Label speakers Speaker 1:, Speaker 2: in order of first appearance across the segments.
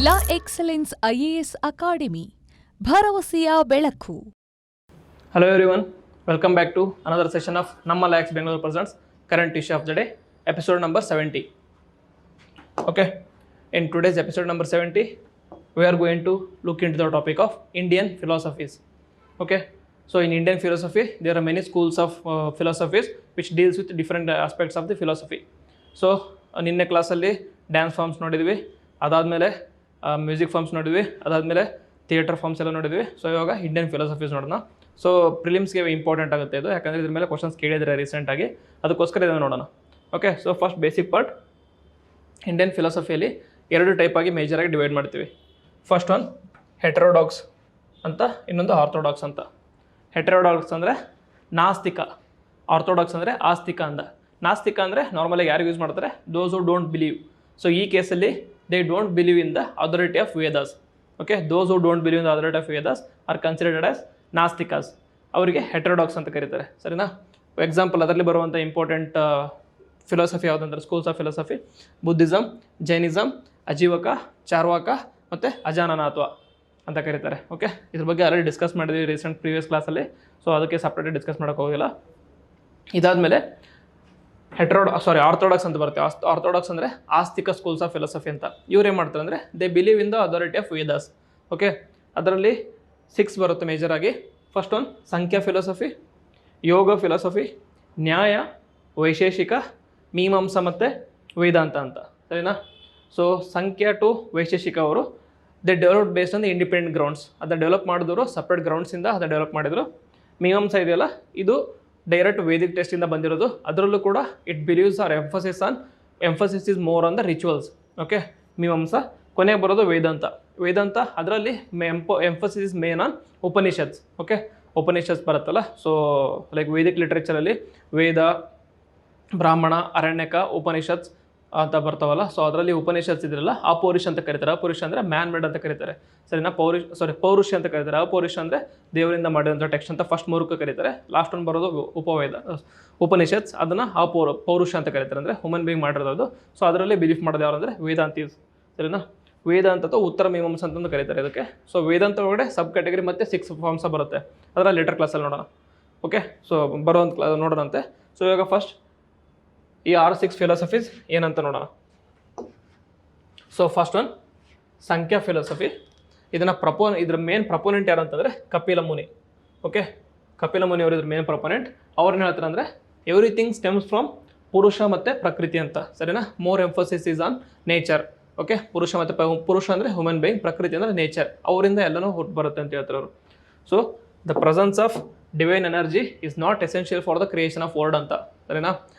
Speaker 1: ಲಾ excellence IAS academy ಭರವಸೆಯ ಬೆಳಕು.
Speaker 2: Hello everyone, welcome back to another session of Namma Lax Bangalore presents current issue of the day, episode number 70. Okay, in today's episode number 70, we are going to look into the topic of Indian philosophies. Okay, so in Indian philosophy, there are many schools of philosophies which deals with different aspects of the philosophy. So ನಿನ್ನೆ ಕ್ಲಾಸಲ್ಲಿ dance forms ನೋಡಿದ್ವಿ, ಅದಾದಮೇಲೆ music forms ನೋಡಿದ್ವಿ, ಅದಾದಮೇಲೆ theatre forms ಎಲ್ಲ ನೋಡಿದ್ವಿ. So ಇವಾಗ Indian philosophies ನೋಡೋಣ. ಸೊ ಪ್ರಿಲಿಮ್ಸ್ಗೆ ಇಂಪಾರ್ಟೆಂಟ್ ಆಗುತ್ತೆ ಇದು, ಯಾಕಂದರೆ ಇದ್ರ ಮೇಲೆ ಕ್ವಶನ್ಸ್ ಕೇಳಿದರೆ ರೀಸೆಂಟಾಗಿ, ಅದಕ್ಕೋಸ್ಕರ ಇದನ್ನು ನೋಡೋಣ. Okay, so first basic part, Indian ಫಿಲಾಸಫಿಯಲ್ಲಿ ಎರಡು ಟೈಪಾಗಿ ಮೇಜರಾಗಿ ಡಿವೈಡ್ ಮಾಡ್ತೀವಿ. ಫಸ್ಟ್ ಒನ್ ಹೆಟರೋಡಾಕ್ಸ್ ಅಂತ, ಇನ್ನೊಂದು ಆರ್ಥೋಡಾಕ್ಸ್ ಅಂತ. ಹೆಟರೋಡಾಕ್ಸ್ ಅಂದರೆ ನಾಸ್ತಿಕ, ಆರ್ಥೋಡಾಕ್ಸ್ ಅಂದರೆ ಆಸ್ತಿಕ ಅಂದ. ನಾಸ್ತಿಕ ಅಂದರೆ ನಾರ್ಮಲಾಗಿ ಯಾರು ಯೂಸ್ ಮಾಡ್ತಾರೆ, those who don't believe. So ಈ ಕೇಸಲ್ಲಿ they don't believe in the authority of Vedas. Okay, those who don't believe in the authority of Vedas are considered as nastikas. ಅವರಿಗೆ ಹೆಟರೋಡಾಕ್ಸ್ ಅಂತ ಕರೀತಾರೆ, ಸರಿನಾ? ಎಕ್ಸಾಂಪಲ್ ಅದರಲ್ಲಿ ಬರುವಂಥ ಇಂಪಾರ್ಟೆಂಟ್ ಫಿಲಾಸಫಿ ಯಾವುದಂದ್ರೆ schools of philosophy Buddhism, Jainism, Ajivika, Charvaka ಮತ್ತು ಅಜಾನನಾತ್ವ ಅಂತ ಕರೀತಾರೆ. ಓಕೆ, ಇದ್ರ ಬಗ್ಗೆ ಆಲ್ರೆಡಿ ಡಿಸ್ಕಸ್ ಮಾಡಿದ್ವಿ ರೀಸೆಂಟ್ ಪ್ರೀವಿಯಸ್ ಕ್ಲಾಸಲ್ಲಿ, ಸೊ ಅದಕ್ಕೆ ಸಪ್ರೇಟಾಗಿ ಡಿಸ್ಕಸ್ ಮಾಡೋಕ್ಕೆ ಹೋಗಿಲ್ಲ. ಇದಾದಮೇಲೆ ಆರ್ಥೋಡಾಕ್ಸ್ ಅಂತ ಬರುತ್ತೆ. ಆರ್ಥೋಡಾಕ್ಸ್ ಅಂದರೆ ಆಸ್ತಿಕ ಸ್ಕೂಲ್ಸ್ ಆಫ್ ಫಿಲಾಸಫಿ ಅಂತ. ಇವ್ರು ಏನು ಮಾಡ್ತಾರೆ ಅಂದರೆ they believe in the authority of Vedas. Okay, ಅದರಲ್ಲಿ 6 ಬರುತ್ತೆ ಮೇಜರಾಗಿ. ಫಸ್ಟ್ ಒನ್ ಸಂಖ್ಯಾ ಫಿಲಾಸಫಿ, ಯೋಗ ಫಿಲಾಸಫಿ, ನ್ಯಾಯ, ವೈಶೇಷಿಕ, ಮೀಮಾಂಸ ಮತ್ತು ವೇದಾಂತ ಅಂತ, ಸರಿನಾ? ಸೊ ಸಂಖ್ಯಾ ಟು ವೈಶೇಷಿಕ ಅವರು they develop based on the independent grounds. ಅದನ್ನ ಡೆವಲಪ್ ಮಾಡಿದವರು ಸಪ್ರೇಟ್ ಗ್ರೌಂಡ್ಸಿಂದ ಅದನ್ನು ಡೆವಲಪ್ ಮಾಡಿದರು. ಮೀಮಾಂಸ ಇದೆಯಲ್ಲ, ಇದು ಡೈರೆಕ್ಟ್ ವೇದಿಕ್ ಟೆಸ್ಟಿಂದ ಬಂದಿರೋದು. ಅದರಲ್ಲೂ ಕೂಡ it believes are emphasis is more on the rituals. Okay, Mimamsa. ಕೊನೆಗೆ ಬರೋದು ವೇದಾಂತ. ವೇದಾಂತ ಅದರಲ್ಲಿ emphasis is main on Upanishads. Okay, Upanishads ಬರುತ್ತಲ್ಲ, ಸೊ ಲೈಕ್ ವೇದಿಕ್ ಲಿಟ್ರೇಚರಲ್ಲಿ ವೇದ, ಬ್ರಾಹ್ಮಣ, ಅರಣ್ಯಕ, ಉಪನಿಷತ್ಸ್ ಅಂತ ಬರ್ತಾವಲ್ಲ, ಸೊ ಅದರಲ್ಲಿ ಉಪನಿಷತ್ಸ್ ಇದ್ರಲ್ಲ, ಅಪೌರುಷ ಅಂತ ಕರೀತಾರೆ. ಅಪೌರುಷ ಅಂದರೆ ಮ್ಯಾನ್ ಮೇಡ್ ಅಂತ ಕರೀತಾರೆ, ಸರಿನಾ? ಪೌರುಷ ಅಂತ ಕರೀತಾರೆ. ಅಪೌರುಷ ಅಂದರೆ ದೇವರಿಂದ ಮಾಡಿದಂಥ ಟೆಕ್ಸ್ಟ್ ಅಂತ ಫಸ್ಟ್ 3 ಕರೀತಾರೆ. ಲಾಸ್ಟ್ ಒಂದು ಬರೋದು ಉಪನಿಷತ್ಸ್, ಅದನ್ನು ಪೌರುಷ ಅಂತ ಕರೀತಾರೆ, ಅಂದರೆ ಹ್ಯೂಮನ್ ಬೀಯಿಂಗ್ ಮಾಡಿರೋದು. ಸೊ ಅದರಲ್ಲಿ ಬಿಲೀಫ್ ಮಾಡೋದು ಯಾರು ಅಂದರೆ ವೇದಾಂತೀಸ್, ಸರಿನಾ? ವೇದಾಂತ ಅಥವಾ ಉತ್ತರ ಮೀಮಾಂಸ ಅಂತಂದು ಕರೀತಾರೆ ಇದಕ್ಕೆ. ಸೊ ವೇದಾಂತ ಒಳಗಡೆ ಸಬ್ ಕ್ಯಾಟಗರಿ ಮತ್ತು 6 ಫಾರ್ಮ್ಸ ಬರುತ್ತೆ, ಅದರ ಲೇಟರ್ ಕ್ಲಾಸಲ್ಲಿ ನೋಡೋಣ. ಓಕೆ, ಸೊ ಬರೋವಂಥ ನೋಡೋಣಂತೆ. ಸೊ ಇವಾಗ ಫಸ್ಟ್ ಈ 6 ಫಿಲಾಸಫೀಸ್ ಏನಂತ ನೋಡೋಣ. So first one Samkhya philosophy. ಇದ್ರ ಮೇನ್ ಪ್ರಪೋನೆಂಟ್ ಯಾರು ಅಂತಂದರೆ ಕಪಿಲ ಮುನಿ. ಓಕೆ, ಕಪಿಲ ಮುನಿ ಅವರು ಇದ್ರ ಮೇನ್ ಪ್ರಪೋನೆಂಟ್. ಅವ್ರನ್ನ ಹೇಳ್ತಾರೆ ಅಂದರೆ ಎವ್ರಿಥಿಂಗ್ ಸ್ಟೆಮ್ಸ್ ಫ್ರಮ್ ಪುರುಷ ಮತ್ತು ಪ್ರಕೃತಿ ಅಂತ, ಸರಿನಾ? More emphasis is on nature. Okay, ಪುರುಷ ಅಂದರೆ ಹ್ಯೂಮನ್ ಬೀಯಿಂಗ್, ಪ್ರಕೃತಿ ಅಂದರೆ ನೇಚರ್, ಅವರಿಂದ ಎಲ್ಲನೂ ಹುಟ್ಟು ಬರುತ್ತೆ ಅಂತ ಹೇಳ್ತಾರೆ ಅವರು. So the presence of divine energy is not essential for the creation of world ಅಂತ, ಸರಿನಾ?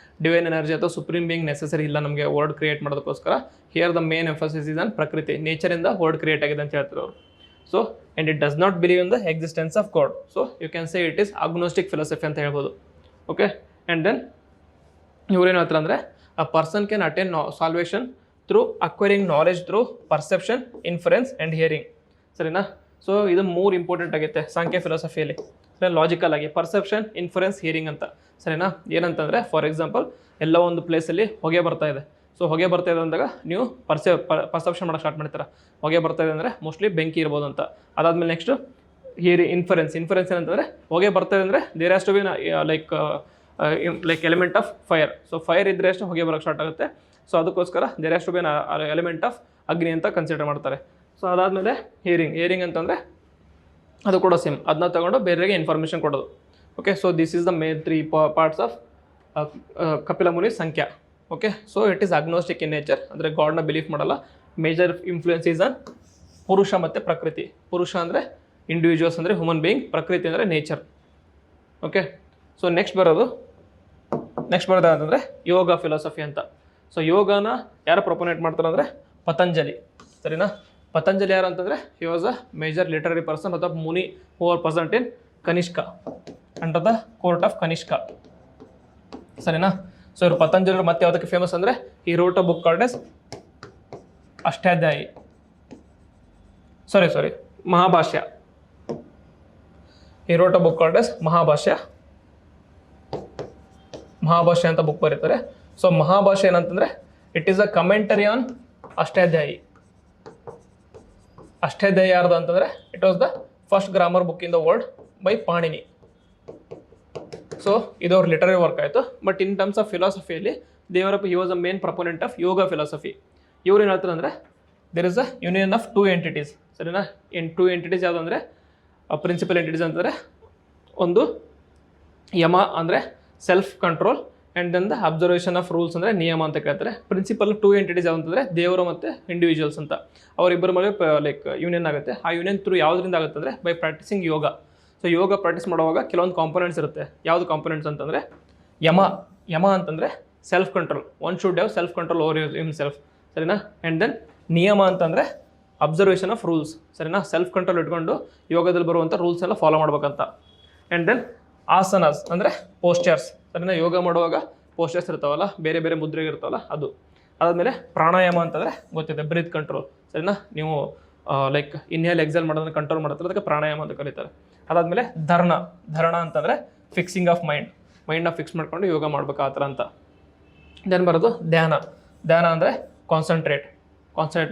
Speaker 2: ಡಿವೈನ್ ಎನರ್ಜಿ ಅಥವಾ ಸುಪ್ರೀಂ ಬೀಯಿಂಗ್ ನೆಸೆಸರಿ ಇಲ್ಲ ನಮಗೆ ವರ್ಲ್ಡ್ ಕ್ರಿಯೇಟ್ ಮಾಡೋದಕ್ಕೋಸ್ಕರ. Here the main emphasis is on prakriti, ನೇಚರಿಂದ ವರ್ಲ್ಡ್ ಕ್ರಿಯೇಟ್ ಆಗಿದೆ ಅಂತ ಹೇಳ್ತಾರೆ ಅವರು. So and it does not believe in the existence of God. So you can say it is agnostic philosophy ಅಂತ ಹೇಳ್ಬೋದು. ಓಕೆ, ಆ್ಯಂಡ್ ದೆನ್ ಇವ್ರೇನು ಹೇಳ್ತಾರೆ ಅಂದರೆ a person can attain salvation through acquiring knowledge through perception, inference and hearing, ಸರಿನಾ? So ಇದು 3 important ಆಗುತ್ತೆ ಸಾಂಖ್ಯ ಫಿಲಾಸಫಿಯಲ್ಲಿ, logical ಆಗಿ perception, inference, hearing ಅಂತ, ಸರಿನಾ? ಏನಂತಂದರೆ ಫಾರ್ ಎಕ್ಸಾಂಪಲ್ ಎಲ್ಲ ಒಂದು ಪ್ಲೇಸಲ್ಲಿ ಹೊಗೆ ಬರ್ತಾ ಇದೆ. ಸೊ ಹೊಗೆ ಬರ್ತಾ ಇದೆ ಅಂದಾಗ ನೀವು ಪರ್ಸೆಪ್ಷನ್ ಮಾಡೋಕ್ಕೆ ಸ್ಟಾರ್ಟ್ ಮಾಡ್ತೀರಾ. ಹೊಗೆ ಬರ್ತಾ ಇದೆ ಅಂದರೆ ಮೋಸ್ಟ್ಲಿ ಬೆಂಕಿ ಇರ್ಬೋದು ಅಂತ. ಅದಾದಮೇಲೆ ನೆಕ್ಸ್ಟು ಇನ್ಫರೆನ್ಸ್ ಏನಂತಂದರೆ ಹೊಗೆ ಬರ್ತಾ ಇದೆ ಅಂದರೆ there has to be like element of fire. So fire ಇದ್ದರೆ ಅಷ್ಟು ಹೊಗೆ ಬರೋಕ್ಕೆ ಸ್ಟಾರ್ಟ್ ಆಗುತ್ತೆ. ಸೊ ಅದಕ್ಕೋಸ್ಕರ there has to be element of Agni ಅಂತ ಕನ್ಸಿಡರ್ ಮಾಡ್ತಾರೆ. ಸೊ ಅದಾದಮೇಲೆ ಹಿಯರಿಂಗ್ ಅಂತಂದರೆ ಅದು ಕೂಡ ಸೇಮ್, ಅದನ್ನ ತಗೊಂಡು ಬೇರೆಗೆ ಇನ್ಫಾರ್ಮೇಷನ್ ಕೊಡೋದು. Okay, so this is the main 3 parts of Kapila Muni Samkhya. Okay, so it is agnostic in nature, ಅಂದರೆ ಗಾಡ್ನ ಬಿಲೀಫ್ ಮಾಡಲ್ಲ. Major influence is on Purusha ಮತ್ತು ಪ್ರಕೃತಿ. ಪುರುಷ ಅಂದರೆ ಇಂಡಿವಿಜುವಲ್ಸ್ ಅಂದರೆ ಹ್ಯೂಮನ್ ಬೀಯಿಂಗ್, ಪ್ರಕೃತಿ ಅಂದರೆ ನೇಚರ್. ಓಕೆ, ಸೊ ನೆಕ್ಸ್ಟ್ ಬರೋದು ಅಂತಂದರೆ ಯೋಗ ಫಿಲಾಸಫಿ ಅಂತ. ಸೊ ಯೋಗನ ಯಾರು ಪ್ರೊಪೊನೇಟ್ ಮಾಡ್ತಾರೆ ಅಂದರೆ ಪತಂಜಲಿ, ಸರಿನಾ? ಪತಂಜಲಿ ಯಾರು ಅಂತಂದರೆ he was a major literary person ಅಥವಾ muni who are present in Kanishka, under the court of Kanishka, ಸರಿನಾ? ಸೊ ಇವರು ಪತಂಜಲಿ ಮತ್ತೆ ಯಾವುದಕ್ಕೆ ಫೇಮಸ್ ಅಂದರೆ ಈ wrote a book called as Ashtadhyayi, Mahabhashya. ಈ wrote a book called as Mahabhashya ಅಂತ ಬುಕ್ ಬರೀತಾರೆ. ಸೊ ಮಹಾಭಾಷ್ಯ ಏನಂತಂದರೆ it is a commentary on Ashtadhyayi. ಅಷ್ಟೇಧ್ಯಾಯಾರ್ಧ ಅಂತಂದರೆ it was the first grammar book in the world by Panini. So ಇದು ಅವ್ರ ಲಿಟರರಿ ವರ್ಕ್ ಆಯಿತು. ಬಟ್ ಇನ್ ಟರ್ಮ್ಸ್ ಆಫ್ ಫಿಲಾಸಫಿಯಲ್ಲಿ ದೇವರಪ್ಪ he was a main proponent of yoga philosophy. ಇವ್ರು ಏನು ಹೇಳ್ತಾರೆ ಅಂದರೆ there is a union of two entities. ಸರಿನಾ? ಟೂ ಎಂಟಿಟೀಸ್ ಯಾವುದು ಅಂದರೆ ಪ್ರಿನ್ಸಿಪಲ್ ಎಂಟಿಟೀಸ್ ಅಂತಂದರೆ ಒಂದು ಯಮ ಅಂದರೆ self control and then the observation of rules ಅಂದರೆ ನಿಯಮ ಅಂತ ಕೇಳ್ತಾರೆ. ಪ್ರಿನ್ಸಿಪಲ್ ಟೂ ಎಂಟಿಟೀಸ್ ಯಾವುದು ಅಂತಂದರೆ ದೇವರು ಮತ್ತು ಇಂಡಿವಿಜುವಲ್ಸ್ ಅಂತ ಅವರಿಬ್ಬರ ಮೇಲೆ ಲೈಕ್ ಯೂನಿಯನ್ ಆಗುತ್ತೆ. ಆ ಯೂನಿಯನ್ ಥ್ರೂ ಯಾವುದರಿಂದ ಆಗುತ್ತೆ ಅಂದರೆ by practising yoga. So yoga practice ಮಾಡುವಾಗ ಕೆಲವೊಂದು ಕಾಂಪೊನೆಂಟ್ಸ್ ಇರುತ್ತೆ. ಯಾವುದು ಕಾಂಪೊನೆಂಟ್ಸ್ ಅಂತಂದರೆ ಯಮ ಅಂತಂದರೆ self control. One should have self control over him self. ಸರಿನಾ? ಆ್ಯಂಡ್ ದೆನ್ ನಿಯಮ ಅಂತಂದರೆ ಅಬ್ಸರ್ವೇಷನ್ ಆಫ್ ರೂಲ್ಸ್. ಸರಿನಾ? ಸೆಲ್ಫ್ ಕಂಟ್ರೋಲ್ ಇಟ್ಕೊಂಡು ಯೋಗದಲ್ಲಿ ಬರುವಂಥ ರೂಲ್ಸ್ ಎಲ್ಲ ಫಾಲೋ ಮಾಡ್ಬೇಕಂತ. ಆ್ಯಂಡ್ ದೆನ್ ಆಸನಾಸ್ ಅಂದರೆ ಪೋಸ್ಚರ್ಸ್. ಸರಿನಾ? ಯೋಗ ಮಾಡುವಾಗ ಪೋಸ್ಚರ್ಸ್ ಇರ್ತಾವಲ್ಲ, ಬೇರೆ ಬೇರೆ ಮುದ್ರೆಗೆ ಇರ್ತಾವಲ್ಲ ಅದು. ಅದಾದಮೇಲೆ ಪ್ರಾಣಾಯಾಮ ಅಂತಂದರೆ ಗೊತ್ತಿದೆ, ಬ್ರೀತ್ ಕಂಟ್ರೋಲ್. ಸರಿನಾ? ನೀವು ಲೈಕ್ ಇನ್ಹೇಲ್ ಎಕ್ಸೇಲ್ ಮಾಡೋದನ್ನ ಕಂಟ್ರೋಲ್ ಮಾಡ್ತಾರೆ, ಅದಕ್ಕೆ ಪ್ರಾಣಾಯಾಮ ಅಂತ ಕರೀತಾರೆ. ಅದಾದಮೇಲೆ ಧರಣ ಅಂತಂದರೆ ಫಿಕ್ಸಿಂಗ್ ಆಫ್ ಮೈಂಡ್ನ ಫಿಕ್ಸ್ ಮಾಡ್ಕೊಂಡು ಯೋಗ ಮಾಡ್ಬೇಕು ಆ ಥರ ಅಂತ. ದೆನ್ ಬರೋದು ಧ್ಯಾನ ಅಂದರೆ ಕಾನ್ಸಂಟ್ರೇಟ್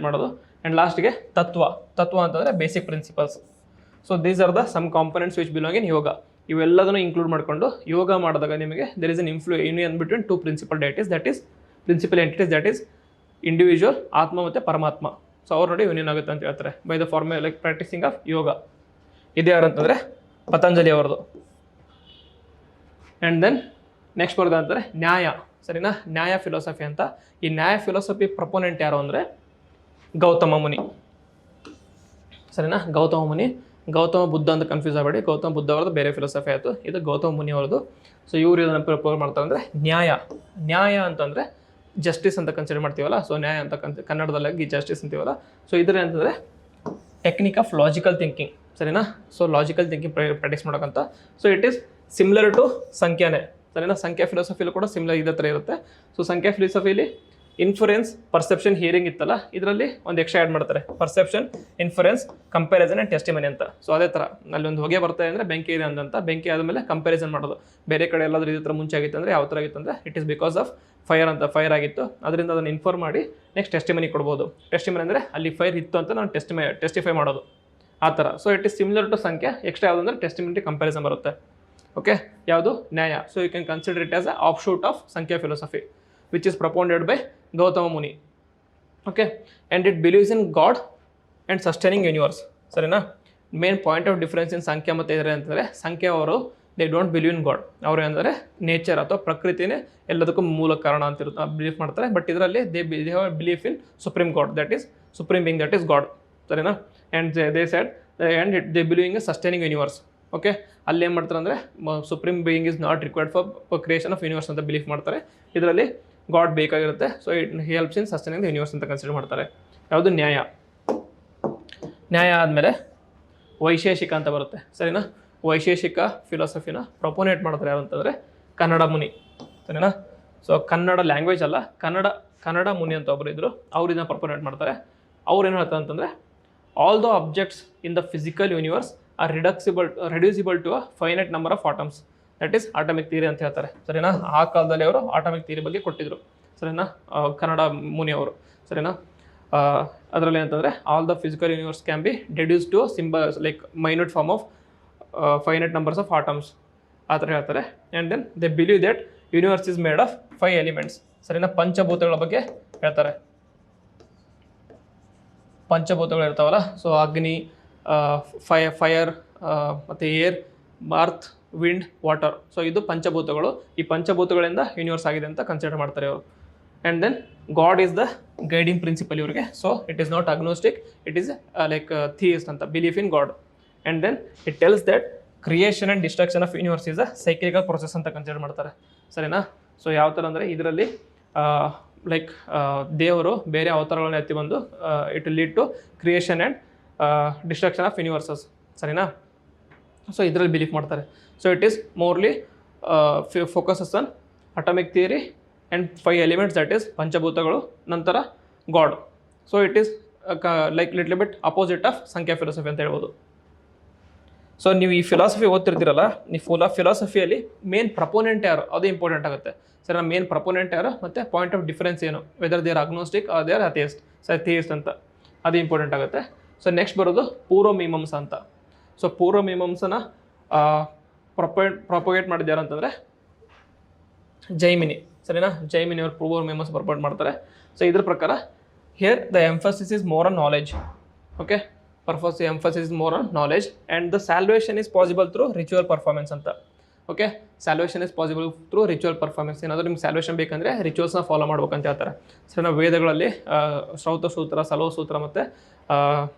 Speaker 2: ಮಾಡೋದು. ಆ್ಯಂಡ್ ಲಾಸ್ಟಿಗೆ ತತ್ವ ಅಂತಂದರೆ basic principles. So these are the some components which belong in yoga. ಇವೆಲ್ಲದನ್ನು ಇನ್ಕ್ಲೂಡ್ ಮಾಡಿಕೊಂಡು ಯೋಗ ಮಾಡಿದಾಗ ನಿಮಗೆ there is an union between two principal entities that is individual atma ಮತ್ತು ಪರಮಾತ್ಮ. ಸೊ ಅವ್ರು ನೋಡಿ ಯೂನಿಯನ್ ಆಗುತ್ತೆ ಅಂತ ಹೇಳ್ತಾರೆ by the formula like practicing of yoga. ಇದು ಯಾರಂತಂದರೆ ಪತಂಜಲಿ ಅವರದು. ಆ್ಯಂಡ್ ದೆನ್ ನೆಕ್ಸ್ಟ್ ಬರೋದು ಅಂತಾರೆ ನ್ಯಾಯ. ಸರಿನಾ? ನ್ಯಾಯ ಫಿಲಾಸಫಿ ಅಂತ. ಈ ನ್ಯಾಯ ಫಿಲಾಸಫಿ ಪ್ರಪೋನೆಂಟ್ ಯಾರು ಅಂದರೆ ಗೌತಮ ಮುನಿ. ಸರಿನಾ? ಗೌತಮ ಬುದ್ಧ ಅಂತ ಕನ್ಫ್ಯೂಸ್ ಆಗಬೇಡಿ. ಗೌತಮ ಬುದ್ಧ ಅವ್ರದ್ದು ಬೇರೆ ಫಿಲಾಸಫಿ ಆಯಿತು, ಇದು ಗೌತಮ ಮುನಿ ಅವ್ರದ್ದು. ಸೊ ಇವರು ಇದನ್ನು ಪ್ರಪೋಸ್ ಮಾಡ್ತಾರೆ ಅಂದರೆ ನ್ಯಾಯ ಅಂತಂದರೆ ಜಸ್ಟಿಸ್ ಅಂತ ಕನ್ಸಿಡರ್ ಮಾಡ್ತೀವಲ್ಲ. ಸೊ ನ್ಯಾಯ ಅಂತ ಕನ್ನಡದಲ್ಲಿ ಜಸ್ಟಿಸ್ ಅಂತೀವಲ್ಲ. ಸೊ ಇದರ ಅಂತಂದರೆ ಟೆಕ್ನಿಕ್ ಆಫ್ ಲಾಜಿಕಲ್ ಥಿಂಕಿಂಗ್. ಸರಿನಾ? ಸೊ ಲಾಜಿಕಲ್ ಥಿಂಕಿಂಗ್ ಪ್ರಾಕ್ಟೀಸ್ ಮಾಡೋಕ್ಕಂತ. So it is similar to ಸಂಖ್ಯಾನೇ. ಸರಿನಾ? ಸಂಖ್ಯಾ ಫಿಲಾಸಫಿಲೂ ಕೂಡ ಸಿಮಿಲರ್ ಇದೇ ಥರ ಇರುತ್ತೆ. ಸೊ ಸಂಖ್ಯಾ ಫಿಲಾಸಫಿಲಿ ಇನ್ಫರೆನ್ಸ್, ಪರ್ಸೆಪ್ಷನ್, ಹಿಯರಿಂಗ್ ಇತ್ತಲ್ಲ, ಇದರಲ್ಲಿ ಒಂದು ಎಕ್ಸ್ಟ್ರಾ ಆ್ಯಡ್ ಮಾಡ್ತಾರೆ. Perception, inference, comparison and testimony ಅಂತ. ಸೊ ಅದೇ ಥರ ಅಲ್ಲಿ ಒಂದು ಹೊಗೆ ಬರ್ತಾಯಿದೆ ಅಂದರೆ ಬೆಂಕಿ ಇದೆ ಅಂತ. ಬೆಂಕಿ ಆದಮೇಲೆ ಕಂಪ್ಯಾರಿಸನ್ ಮಾಡೋದು. ಬೇರೆ ಕಡೆ ಎಲ್ಲಾದರೂ ಇದೇ ಥರ ಮುಂಚೆ ಆಗಿತ್ತು ಅಂದರೆ ಯಾವ ಥರ ಆಗಿತ್ತು ಅಂದರೆ it is because of fire ಆಗಿತ್ತು, ಅದರಿಂದ ಅದನ್ನು ಇನ್ಫಾರ್ಮ್ ಮಾಡಿ ನೆಕ್ಸ್ಟ್ ಟೆಸ್ಟಿಮನಿ ಕೊಡ್ಬೋದು. ಟೆಸ್ಟಿಮನಿ ಅಂದರೆ ಅಲ್ಲಿ ಫೈರ್ ಇತ್ತು ಅಂತ ನಾನು ಟೆಸ್ಟಿಫೈ ಮಾಡೋದು ಆ ಥರ. So it is similar to Samkhya. Extra ಯಾವುದು ಅಂದರೆ ಟೆಸ್ಟಿಮನಿ ಕಂಪ್ಯಾರಿಸನ್ ಬರುತ್ತೆ. ಓಕೆ, ಯಾವುದು? Nyaya. So you can consider it as a offshoot of Samkhya philosophy which is proponented by Gautama Muni. Okay, and it believes in God and sustaining universe. ಸರಿನಾ? Main point of difference in Samkhya ಮತ್ತು ಇದರ ಅಂತಂದರೆ ಸಂಖ್ಯಾ ಅವರು they don't believe in God. ಅವರು ಏನಂದರೆ nature ಅಥವಾ ಪ್ರಕೃತಿನೇ ಎಲ್ಲದಕ್ಕೂ ಮೂಲ ಕಾರಣ ಅಂತಿರುತ್ತೆ ಬಿಲೀಫ್ ಮಾಡ್ತಾರೆ. ಬಟ್ ಇದರಲ್ಲಿ they belief in supreme god, that is supreme being, that is God. ಸರಿನಾ? And they said and they believing a sustaining universe. Okay, ಅಲ್ಲಿ ಏನು ಮಾಡ್ತಾರೆ ಅಂದರೆ supreme being is not required for creation of universe ಅಂತ belief ಮಾಡ್ತಾರೆ. ಇದರಲ್ಲಿ God ಬೇಕಾಗಿರುತ್ತೆ. So it helps in sustaining the universe ಅಂತ ಕನ್ಸಿಡರ್ ಮಾಡ್ತಾರೆ. ಯಾವುದು? ನ್ಯಾಯ ಆದಮೇಲೆ ವೈಶೇಷಿಕ ಅಂತ ಬರುತ್ತೆ. ಸರಿನಾ? ವೈಶೇಷಿಕ ಫಿಲಾಸಫಿನ ಪ್ರಪೋನೇಟ್ ಮಾಡ್ತಾರೆ ಯಾರು ಅಂತಂದರೆ ಕನ್ನಡ ಮುನಿ. ಸರಿನಾ? ಸೊ ಕನ್ನಡ ಲ್ಯಾಂಗ್ವೇಜ್ ಅಲ್ಲ, ಕನ್ನಡ ಮುನಿ ಅಂತ ಒಬ್ಬರು ಇದ್ದರು, ಅವ್ರು ಇದನ್ನ ಪ್ರಪೋನೇಟ್ ಮಾಡ್ತಾರೆ. ಅವ್ರು ಏನು ಹೇಳ್ತಾರೆ ಅಂತಂದರೆ all the objects in the physical universe are reducible to a finite number of atoms, that is atomic theory ಅಂತ ಹೇಳ್ತಾರೆ. ಸರಿನಾ? ಆ ಕಾಲದಲ್ಲಿ ಅವರು ಆಟಮಿಕ್ ಥಿಯರಿ ಬಗ್ಗೆ ಕೊಟ್ಟಿದ್ದರು. ಸರಿನಾ? ಕನ್ನಡ ಮುನಿ ಅವರು. ಸರಿನಾ? ಅದರಲ್ಲಿ ಏನಂತಂದರೆ all the physical universe can be deduce to like minute form of finite numbers of atoms ಆ ಥರ ಹೇಳ್ತಾರೆ. And then they believe that universe is made of 5 elements. ಸರಿನಾ? ಪಂಚಭೂತಗಳ ಬಗ್ಗೆ ಹೇಳ್ತಾರೆ. ಪಂಚಭೂತಗಳು ಇರ್ತಾವಲ್ಲ, ಸೊ ಅಗ್ನಿ, ಫೈರ್ ಮತ್ತು air, earth, wind, water. So ಇದು ಪಂಚಭೂತಗಳು. ಈ ಪಂಚಭೂತಗಳಿಂದ ಯೂನಿವರ್ಸ್ ಆಗಿದೆ ಅಂತ ಕನ್ಸಿಡರ್ ಮಾಡ್ತಾರೆ ಅವರು. And then God is the guiding principle ಇವರಿಗೆ. So it is not agnostic, it is like theist ಅಂತ, belief in God. And then it tells that creation and destruction of universe is a cyclical process ಅಂತ consider ಮಾಡ್ತಾರೆ. ಸರಿನಾ? So ಯಾವ ಥರ ಅಂದರೆ ಇದರಲ್ಲಿ like ದೇವರು ಬೇರೆ ಅವತಾರಗಳನ್ನ ಎತ್ತಿ ಬಂದು it will lead to creation and destruction of universes. ಸರಿನಾ? ಸೊ ಇದರಲ್ಲಿ ಬಿಲೀಫ್ ಮಾಡ್ತಾರೆ. So it is morely focuses on atomic theory and 5 elements, that is ಪಂಚಭೂತಗಳು, ನಂತರ God. So it is like little bit opposite of Samkhya philosophy ಅಂತ ಹೇಳ್ಬೋದು. So ನೀವು ಈ philosophy ಓದ್ತಿರ್ತೀರಲ್ಲ, ನೀವು ಫಿಲಾಸಫಿಯಲ್ಲಿ ಮೇನ್ ಪ್ರಪೋನೆಂಟ್ ಯಾರು ಅದು ಇಂಪಾರ್ಟೆಂಟ್ ಆಗುತ್ತೆ. ಸರಿ, ಮೇನ್ ಪ್ರಪೋನೆಂಟ್ ಯಾರು ಮತ್ತು ಪಾಯಿಂಟ್ ಆಫ್ ಡಿಫರೆನ್ಸ್ ಏನು, whether they are agnostic or they are atheist ಅಂತ, ಅದು ಇಂಪಾರ್ಟೆಂಟ್ ಆಗುತ್ತೆ. ಸೊ ನೆಕ್ಸ್ಟ್ ಬರೋದು ಪೂರ್ವ ಮೀಮಾಂಸಾ ಅಂತ. ಸೊ ಪೂರ್ವ ಮೀಮಾಂಸನ ಪ್ರೊಪಗೇಟ್ ಮಾಡಿದ್ದು ಯಾರು ಅಂತಂದರೆ ಜೈಮಿನಿ, ಸರಿನಾ. ಜೈಮಿನಿ ಅವರು ಪೂರ್ವ ಮೀಮಾಂಸಾ ಪ್ರೊಪಗೇಟ್ ಮಾಡ್ತಾರೆ. ಸೊ ಇದ್ರ ಪ್ರಕಾರ here the emphasis is more on knowledge. Okay, emphasis is more on knowledge and the salvation is possible through ritual performance ಅಂತ. Okay, salvation is possible through ritual performance. ಏನಾದರೂ ನಿಮ್ಗೆ ಸ್ಯಾಲ್ವೇಷನ್ ಬೇಕಂದರೆ ರಿಚುವಲ್ಸ್ನ follow ಮಾಡ್ಬೇಕಂತ ಹೇಳ್ತಾರೆ. ಸರಿ, ನಾವು ವೇದಗಳಲ್ಲಿ ಶ್ರೌತ ಸೂತ್ರ, ಸಲೋ ಸೂತ್ರ ಮತ್ತು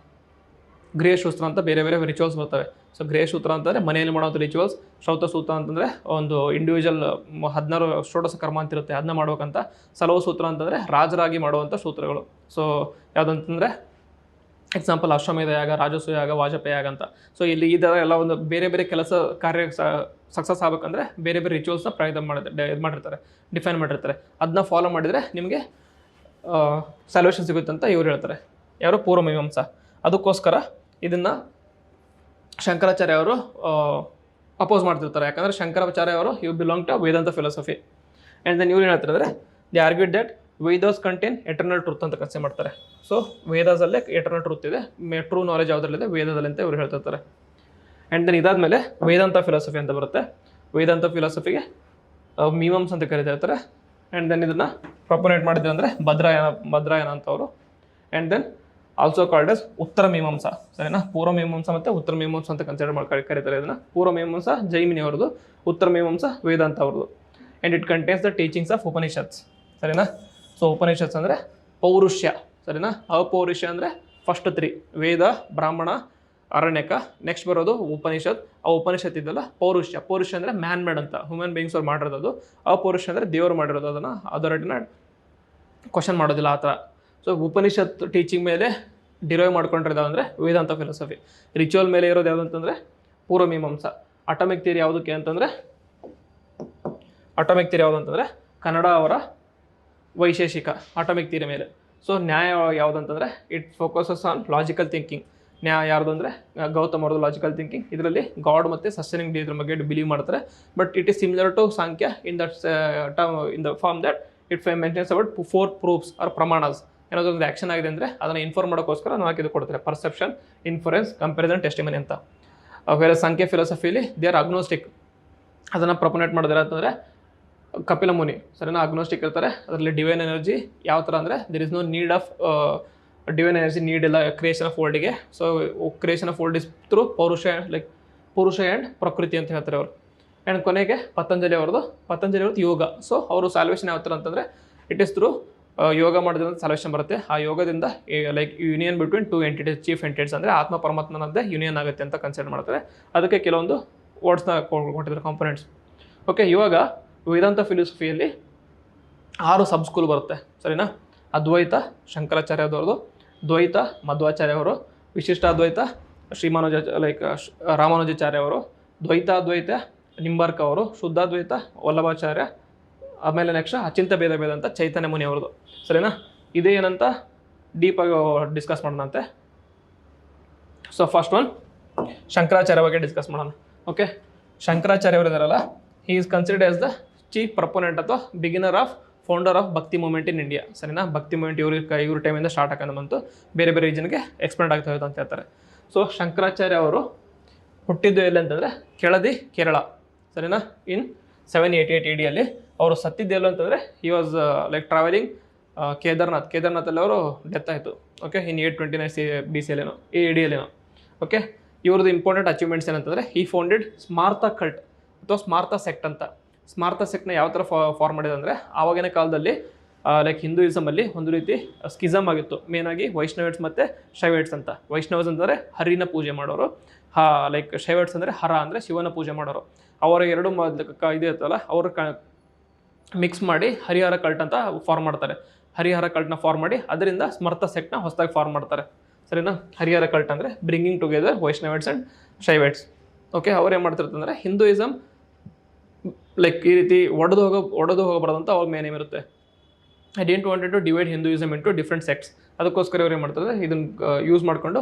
Speaker 2: ಗೃಹ ಸೂತ್ರ ಅಂತ ಬೇರೆ ಬೇರೆ ರಿಚುವಲ್ಸ್ ಬರ್ತವೆ. ಸೊ ಗೃಹ ಸೂತ್ರ ಅಂತಂದರೆ ಮನೆಯಲ್ಲಿ ಮಾಡೋಂಥ ರಿಚುವಲ್ಸ್, ಶ್ರೌತ ಸೂತ್ರ ಅಂತಂದರೆ ಒಂದು ಇಂಡಿವಿಜುವಲ್ 16 ಷೋಡಶ ಕರ್ಮ ಅಂತ ಇರುತ್ತೆ, ಅದನ್ನ ಮಾಡ್ಬೇಕಂತ. ಸಲೋ ಸೂತ್ರ ಅಂತಂದರೆ ರಾಜರಾಗಿ ಮಾಡುವಂಥ ಸೂತ್ರಗಳು. ಸೊ ಯಾವುದಂತಂದರೆ ಎಕ್ಸಾಂಪಲ್ ಅಶ್ವಮೇಧ ಯಾಗ, ರಾಜಸೂಯ ಯಾಗ, ವಾಜಪೇಯ ಯಾಗ ಅಂತ. ಸೊ ಇಲ್ಲಿ ಈ ಥರ ಎಲ್ಲ ಒಂದು ಬೇರೆ ಬೇರೆ ಕೆಲಸ ಕಾರ್ಯ ಸಕ್ಸಸ್ ಆಗಬೇಕಂದ್ರೆ ಬೇರೆ ಬೇರೆ ರಿಚುವಲ್ಸ್ನ ಇದು ಮಾಡಿರ್ತಾರೆ, ಡಿಫೈನ್ ಮಾಡಿರ್ತಾರೆ. ಅದನ್ನ ಫಾಲೋ ಮಾಡಿದರೆ ನಿಮಗೆ ಸ್ಯಾಲ್ವೇಷನ್ ಸಿಗುತ್ತೆ ಅಂತ ಇವ್ರು ಹೇಳ್ತಾರೆ. ಯಾರು? ಪೂರ್ವ ಮೀಮಾಂಸಾ. ಅದಕ್ಕೋಸ್ಕರ ಇದನ್ನು ಶಂಕರಾಚಾರ್ಯ ಅವರು ಅಪೋಸ್ ಮಾಡ್ತಿರ್ತಾರೆ. ಯಾಕಂದರೆ ಶಂಕರಾಚಾರ್ಯ ಅವರು you belong to Vedanta philosophy. And then ಇವ್ರು ಏನು ಹೇಳ್ತಾರೆ ಅಂದರೆ the argued that Vedas contain eternal truth ಅಂತ ಕನ್ಸಿಡರ್ ಮಾಡ್ತಾರೆ. ಸೊ ವೇದಾಸಲ್ಲೇ ಎಟರ್ನಲ್ ಟ್ರೂತ್ ಇದೆ, ಟ್ರೂ ನಾಲೆಜ್ ಯಾವುದರಲ್ಲಿದೆ? ವೇದದಲ್ಲಿ ಅಂತ ಇವರು ಹೇಳ್ತಿರ್ತಾರೆ. ಆ್ಯಂಡ್ ದೆನ್ ಇದಾದಮೇಲೆ ವೇದಾಂತ ಫಿಲಾಸಫಿ ಅಂತ ಬರುತ್ತೆ. ವೇದಾಂತ ಫಿಲಾಸಫಿಗೆ ಮೀಮಾಂಸ ಅಂತ ಕರೀತಾ ಇರ್ತಾರೆ. ಆ್ಯಂಡ್ ದೆನ್ ಇದನ್ನು ಪ್ರೊಪೊನೇಟ್ ಮಾಡಿದ್ರು ಅಂದರೆ ಭದ್ರಾಯನ ಅಂತವರು. And then also called as Uttara Mimamsa, ಸರಿನಾ. ಪೂರ್ವ ಮೀಮಾಂಸಾ ಮತ್ತು ಉತ್ತರ ಮೀಮಾಂಸಾ ಅಂತ ಕನ್ಸಿಡರ್ ಮಾಡಿ ಕರೀತಾರೆ ಇದನ್ನು. ಪೂರ್ವ ಮೀಮಾಂಸಾ ಜೈಮಿನಿ ಅವ್ರದ್ದು, ಉತ್ತರ ಮೀಮಾಂಸಾ ವೇದಾಂತ ಅವ್ರದ್ದು. And it contains the teachings of Upanishads, ಸರಿನಾ. ಸೊ ಉಪನಿಷತ್ಸ್ ಅಂದರೆ ಪೌರುಷ್ಯ, ಸರಿನಾ. ಅಪೌರುಷ್ಯ ಅಂದರೆ ಫಸ್ಟ್ 3 ವೇದ, ಬ್ರಾಹ್ಮಣ, ಅರಣ್ಯಕ. ನೆಕ್ಸ್ಟ್ ಬರೋದು ಉಪನಿಷತ್. ಆ ಉಪನಿಷತ್ ಇದೆಲ್ಲ ಪೌರುಷ್ಯ. ಪೌರುಷ್ಯ ಅಂದರೆ ಮ್ಯಾನ್ ಮೇಡ್ ಅಂತ, ಹ್ಯೂಮನ್ ಬೀಯಿಂಗ್ಸ್ ಅವ್ರು ಮಾಡಿರೋದು. ಅಪೌರುಷ್ಯ ಅಂದರೆ ದೇವರು ಮಾಡಿರೋದು, ಅದನ್ನು ಅಥಾರಿಟಿನ ಕ್ವಶನ್ ಮಾಡೋದಿಲ್ಲ ಆ ಥರ. ಸೊ ಉಪನಿಷತ್ ಟೀಚಿಂಗ್ ಮೇಲೆ ಡಿರೈವ್ ಮಾಡ್ಕೊಂಡಿರೋದು ಅಂದರೆ ವೇದಾಂತ ಫಿಲಾಸಫಿ. ರಿಚುವಲ್ ಮೇಲೆ ಇರೋದು ಯಾವುದು ಅಂತಂದರೆ ಪೂರ್ವ ಮೀಮಾಂಸಾ. ಅಟಾಮಿಕ್ ಥಿಯರಿ ಯಾವುದಕ್ಕೆ ಅಂತಂದರೆ ಕನ್ನಡ ಅವರ ವೈಶೇಷಿಕ ಅಟಾಮಿಕ್ ಥಿಯರಿ ಮೇಲೆ. ಸೊ ನ್ಯಾಯ ಯಾವುದಂತಂದರೆ it focuses on logical thinking. Nyaya ಯಾರ್ದು ಅಂದರೆ ಗೌತಮ್ ಅವ್ರದ್ದು ಲಾಜಿಕಲ್ ಥಿಂಕಿಂಗ್. ಇದರಲ್ಲಿ ಗಾಡ್ ಮತ್ತು ಸಸ್ಟೈನಿಂಗ್ ಇದ್ರ ಬಗ್ಗೆ ಬಿಲೀವ್ ಮಾಡ್ತಾರೆ. But it is similar to Samkhya in the form that it mentions about 4 proofs or pramanas. ಏನಾದರೂ ಒಂದು ಆ್ಯಕ್ಷನ್ ಆಗಿದೆ ಅಂದರೆ ಅದನ್ನು ಇನ್ಫಾರ್ಮ್ ಮಾಡೋಕ್ಕೋಸ್ಕರ ನಾವು ಇದು ಕೊಡ್ತಾರೆ, ಪರ್ಸೆಪ್ಷನ್, ಇನ್ಫರೆನ್ಸ್, ಕಂಪ್ಯಾರಿಸನ್, ಟೆಸ್ಟಿಮನಿ ಅಂತ. ಬೇರೆ ಸಂಖ್ಯೆ ಫಿಲಾಸಫಿಲಿ ದೇ ಆರ್ ಅಗ್ನೋಸ್ಟಿಕ್. ಅದನ್ನು ಪ್ರೊಪೊನೇಟ್ ಮಾಡಿದ್ರೆ ಅಂತಂದರೆ ಕಪಿಲ ಮುನಿ, ಸರಿನಾ. ಅಗ್ನೋಸ್ಟಿಕ್ ಇರ್ತಾರೆ. ಅದರಲ್ಲಿ ಡಿವೈನ್ ಎನರ್ಜಿ ಯಾವ ಥರ ಅಂದರೆ there is no need of divine energy, need ಇಲ್ಲ ಕ್ರಿಯೇಷನ್ ಆಫ್ ವರ್ಲ್ಡಿಗೆ. So creation of world is through Purusha and Prakriti ಅಂತ ಹೇಳ್ತಾರೆ ಅವರು. ಆ್ಯಂಡ್ ಕೊನೆಗೆ ಪತಂಜಲಿ ಅವ್ರದ್ದು ಯೋಗ. ಸೊ ಅವರು ಸಾಲ್ವೇಷನ್ ಯಾವ ಥರ ಅಂತಂದರೆ ಇಟ್ ಇಸ್ ಥ್ರೂ ಯೋಗ ಮಾಡೋದ್ರಿಂದ ಸಾಲ್ವೇಷನ್ ಬರುತ್ತೆ. ಆ ಯೋಗದಿಂದ like union between 2 entities, chief entities ಅಂದರೆ ಆತ್ಮ ಪರಮಾತ್ಮನದ್ದೇ ಯೂನಿಯನ್ ಆಗುತ್ತೆ ಅಂತ ಕನ್ಸಿಡರ್ ಮಾಡ್ತಾರೆ. ಅದಕ್ಕೆ ಕೆಲವೊಂದು ವರ್ಡ್ಸ್ನ ಕೊಟ್ಟಿದ್ದಾರೆ, ಕಾಂಪೊನೆಂಟ್ಸ್. ಓಕೆ, ಇವಾಗ ವೇದಾಂತ ಫಿಲಾಸಫಿಯಲ್ಲಿ 6 ಸಬ್ ಸ್ಕೂಲ್ ಬರುತ್ತೆ, ಸರಿನಾ. ಅದ್ವೈತ ಶಂಕರಾಚಾರ್ಯದವ್ರದ್ದು, ದ್ವೈತ ಮಧ್ವಾಚಾರ್ಯ ಅವರು, ವಿಶಿಷ್ಟಾದ್ವೈತ ರಾಮಾನುಜಾಚಾರ್ಯ ಅವರು, ದ್ವೈತ ನಿಂಬಾರ್ಕ ಅವರು, ಶುದ್ಧಾದ್ವೈತ ವಲ್ಲಭಾಚಾರ್ಯ, ಆಮೇಲೆ ನೆಕ್ಸ್ಟ್ ಅಚಿಂತ ಭೇದ ಅಂತ ಚೈತನ್ಯ ಮುನಿ ಅವ್ರದ್ದು, ಸರಿನಾ. ಇದೇನಂತ ಡೀಪಾಗಿ ಡಿಸ್ಕಸ್ ಮಾಡೋಣಂತೆ. ಸೊ ಫಸ್ಟ್ ಒನ್ ಶಂಕರಾಚಾರ್ಯ ಬಗ್ಗೆ ಡಿಸ್ಕಸ್ ಮಾಡೋಣ. ಓಕೆ, ಶಂಕರಾಚಾರ್ಯ ಅವರು ಇದಾರಲ್ಲ, he is considered as the chief proponent ಅಥವಾ beginner of founder of Bhakti movement in India, ಸರಿನಾ. ಭಕ್ತಿ ಮೂವ್ಮೆಂಟ್ ಇವ್ರ ಟೈಮಿಂದ ಸ್ಟಾರ್ಟ್ ಹಾಕೋದು ಬಂತು, ಬೇರೆ ಬೇರೆ ರೀಜನ್ಗೆ ಎಕ್ಸ್ಪೆಂಡ್ ಆಗ್ತಾ ಹೋಯ್ತು ಅಂತ ಹೇಳ್ತಾರೆ. ಸೊ ಶಂಕರಾಚಾರ್ಯ ಅವರು ಹುಟ್ಟಿದ್ದು ಎಲ್ಲಿ ಅಂತಂದರೆ ಕೆಳದಿ, ಕೇರಳ, ಸರಿನಾ. ಇನ್ 788 AD ಅಲ್ಲಿ. ಅವರು ಸತ್ತಿದ್ದೆಲ್ಲ ಅಂತಂದರೆ ಹಿ ವಾಸ್ ಲೈಕ್ ಟ್ರಾವೆಲಿಂಗ್ ಕೇದಾರ್ನಾಥಲ್ಲಿ ಅವರು ಡೆತ್ ಆಯಿತು. ಓಕೆ, ಇನ್ 829 BC AD ಅಲ್ಲೇನೋ. ಓಕೆ, ಇವ್ರದ್ದು ಇಂಪಾರ್ಟೆಂಟ್ ಅಚೀವ್ಮೆಂಟ್ಸ್ ಏನಂತಂದರೆ ಹಿ ಫೌಂಡೆಡ್ ಸ್ಮಾರ್ತ ಕಲ್ಟ್ ಅಥವಾ ಸ್ಮಾರ್ತ ಸೆಕ್ಟ್ ಅಂತ. ಸ್ಮಾರ್ತ ಸೆಕ್ಟ್ನ ಯಾವ ಥರ ಫಾರ್ಮ್ ಮಾಡಿದೆ ಅಂದರೆ ಆವಾಗಿನ ಕಾಲದಲ್ಲಿ ಲೈಕ್ ಹಿಂದೂಯಿಸಮಲ್ಲಿ ಒಂದು ರೀತಿ ಸ್ಕಿಸಮ್ ಆಗಿತ್ತು. ಮೇನಾಗಿ ವೈಷ್ಣವೇಟ್ಸ್ ಮತ್ತು ಶೈವೇಟ್ಸ್ ಅಂತ. ವೈಷ್ಣವಸ್ ಅಂತಂದರೆ ಹರಿನ ಪೂಜೆ ಮಾಡೋರು, ಲೈಕ್ ಶೈವೇಟ್ಸ್ ಅಂದರೆ ಹರ ಅಂದರೆ ಶಿವನ ಪೂಜೆ ಮಾಡೋರು. ಅವರ ಎರಡು ಇದು ಇರ್ತಲ್ಲ, ಅವರು ಮಿಕ್ಸ್ ಮಾಡಿ ಹರಿಹರ ಕಲ್ಟ್ ಅಂತ ಫಾರ್ಮ್ ಮಾಡ್ತಾರೆ. ಹರಿಹರ ಕಲ್ಟ್ನ ಫಾರ್ಮ್ ಮಾಡಿ ಅದರಿಂದ ಸ್ಮರ್ತ ಸೆಕ್ಟ್ನ ಹೊಸದಾಗಿ ಫಾರ್ಮ್ ಮಾಡ್ತಾರೆ, ಸರಿನಾ. ಹರಿಹರ ಕಲ್ಟ್ ಅಂದರೆ ಬ್ರಿಂಗಿಂಗ್ ಟುಗೆದರ್ ವೈಷ್ಣವೇಟ್ಸ್ ಆ್ಯಂಡ್ ಶೈವೇಟ್ಸ್. ಓಕೆ, ಅವ್ರು ಏನು ಮಾಡ್ತಿರ್ತಂದರೆ ಹಿಂದೂಯಿಸಮ್ ಲೈಕ್ ಈ ರೀತಿ ಒಡೆದು ಹೋಗಬಾರ್ದಂತ ಅವ್ರ ಮೇನ್ ಏಮ್ ಇರುತ್ತೆ. I didn't wanted to divide Hinduism into different sects. ಅದಕ್ಕೋಸ್ಕರ ಇವ್ರು ಏನು ಮಾಡ್ತಾರೆ, ಇದನ್ನು ಯೂಸ್ ಮಾಡಿಕೊಂಡು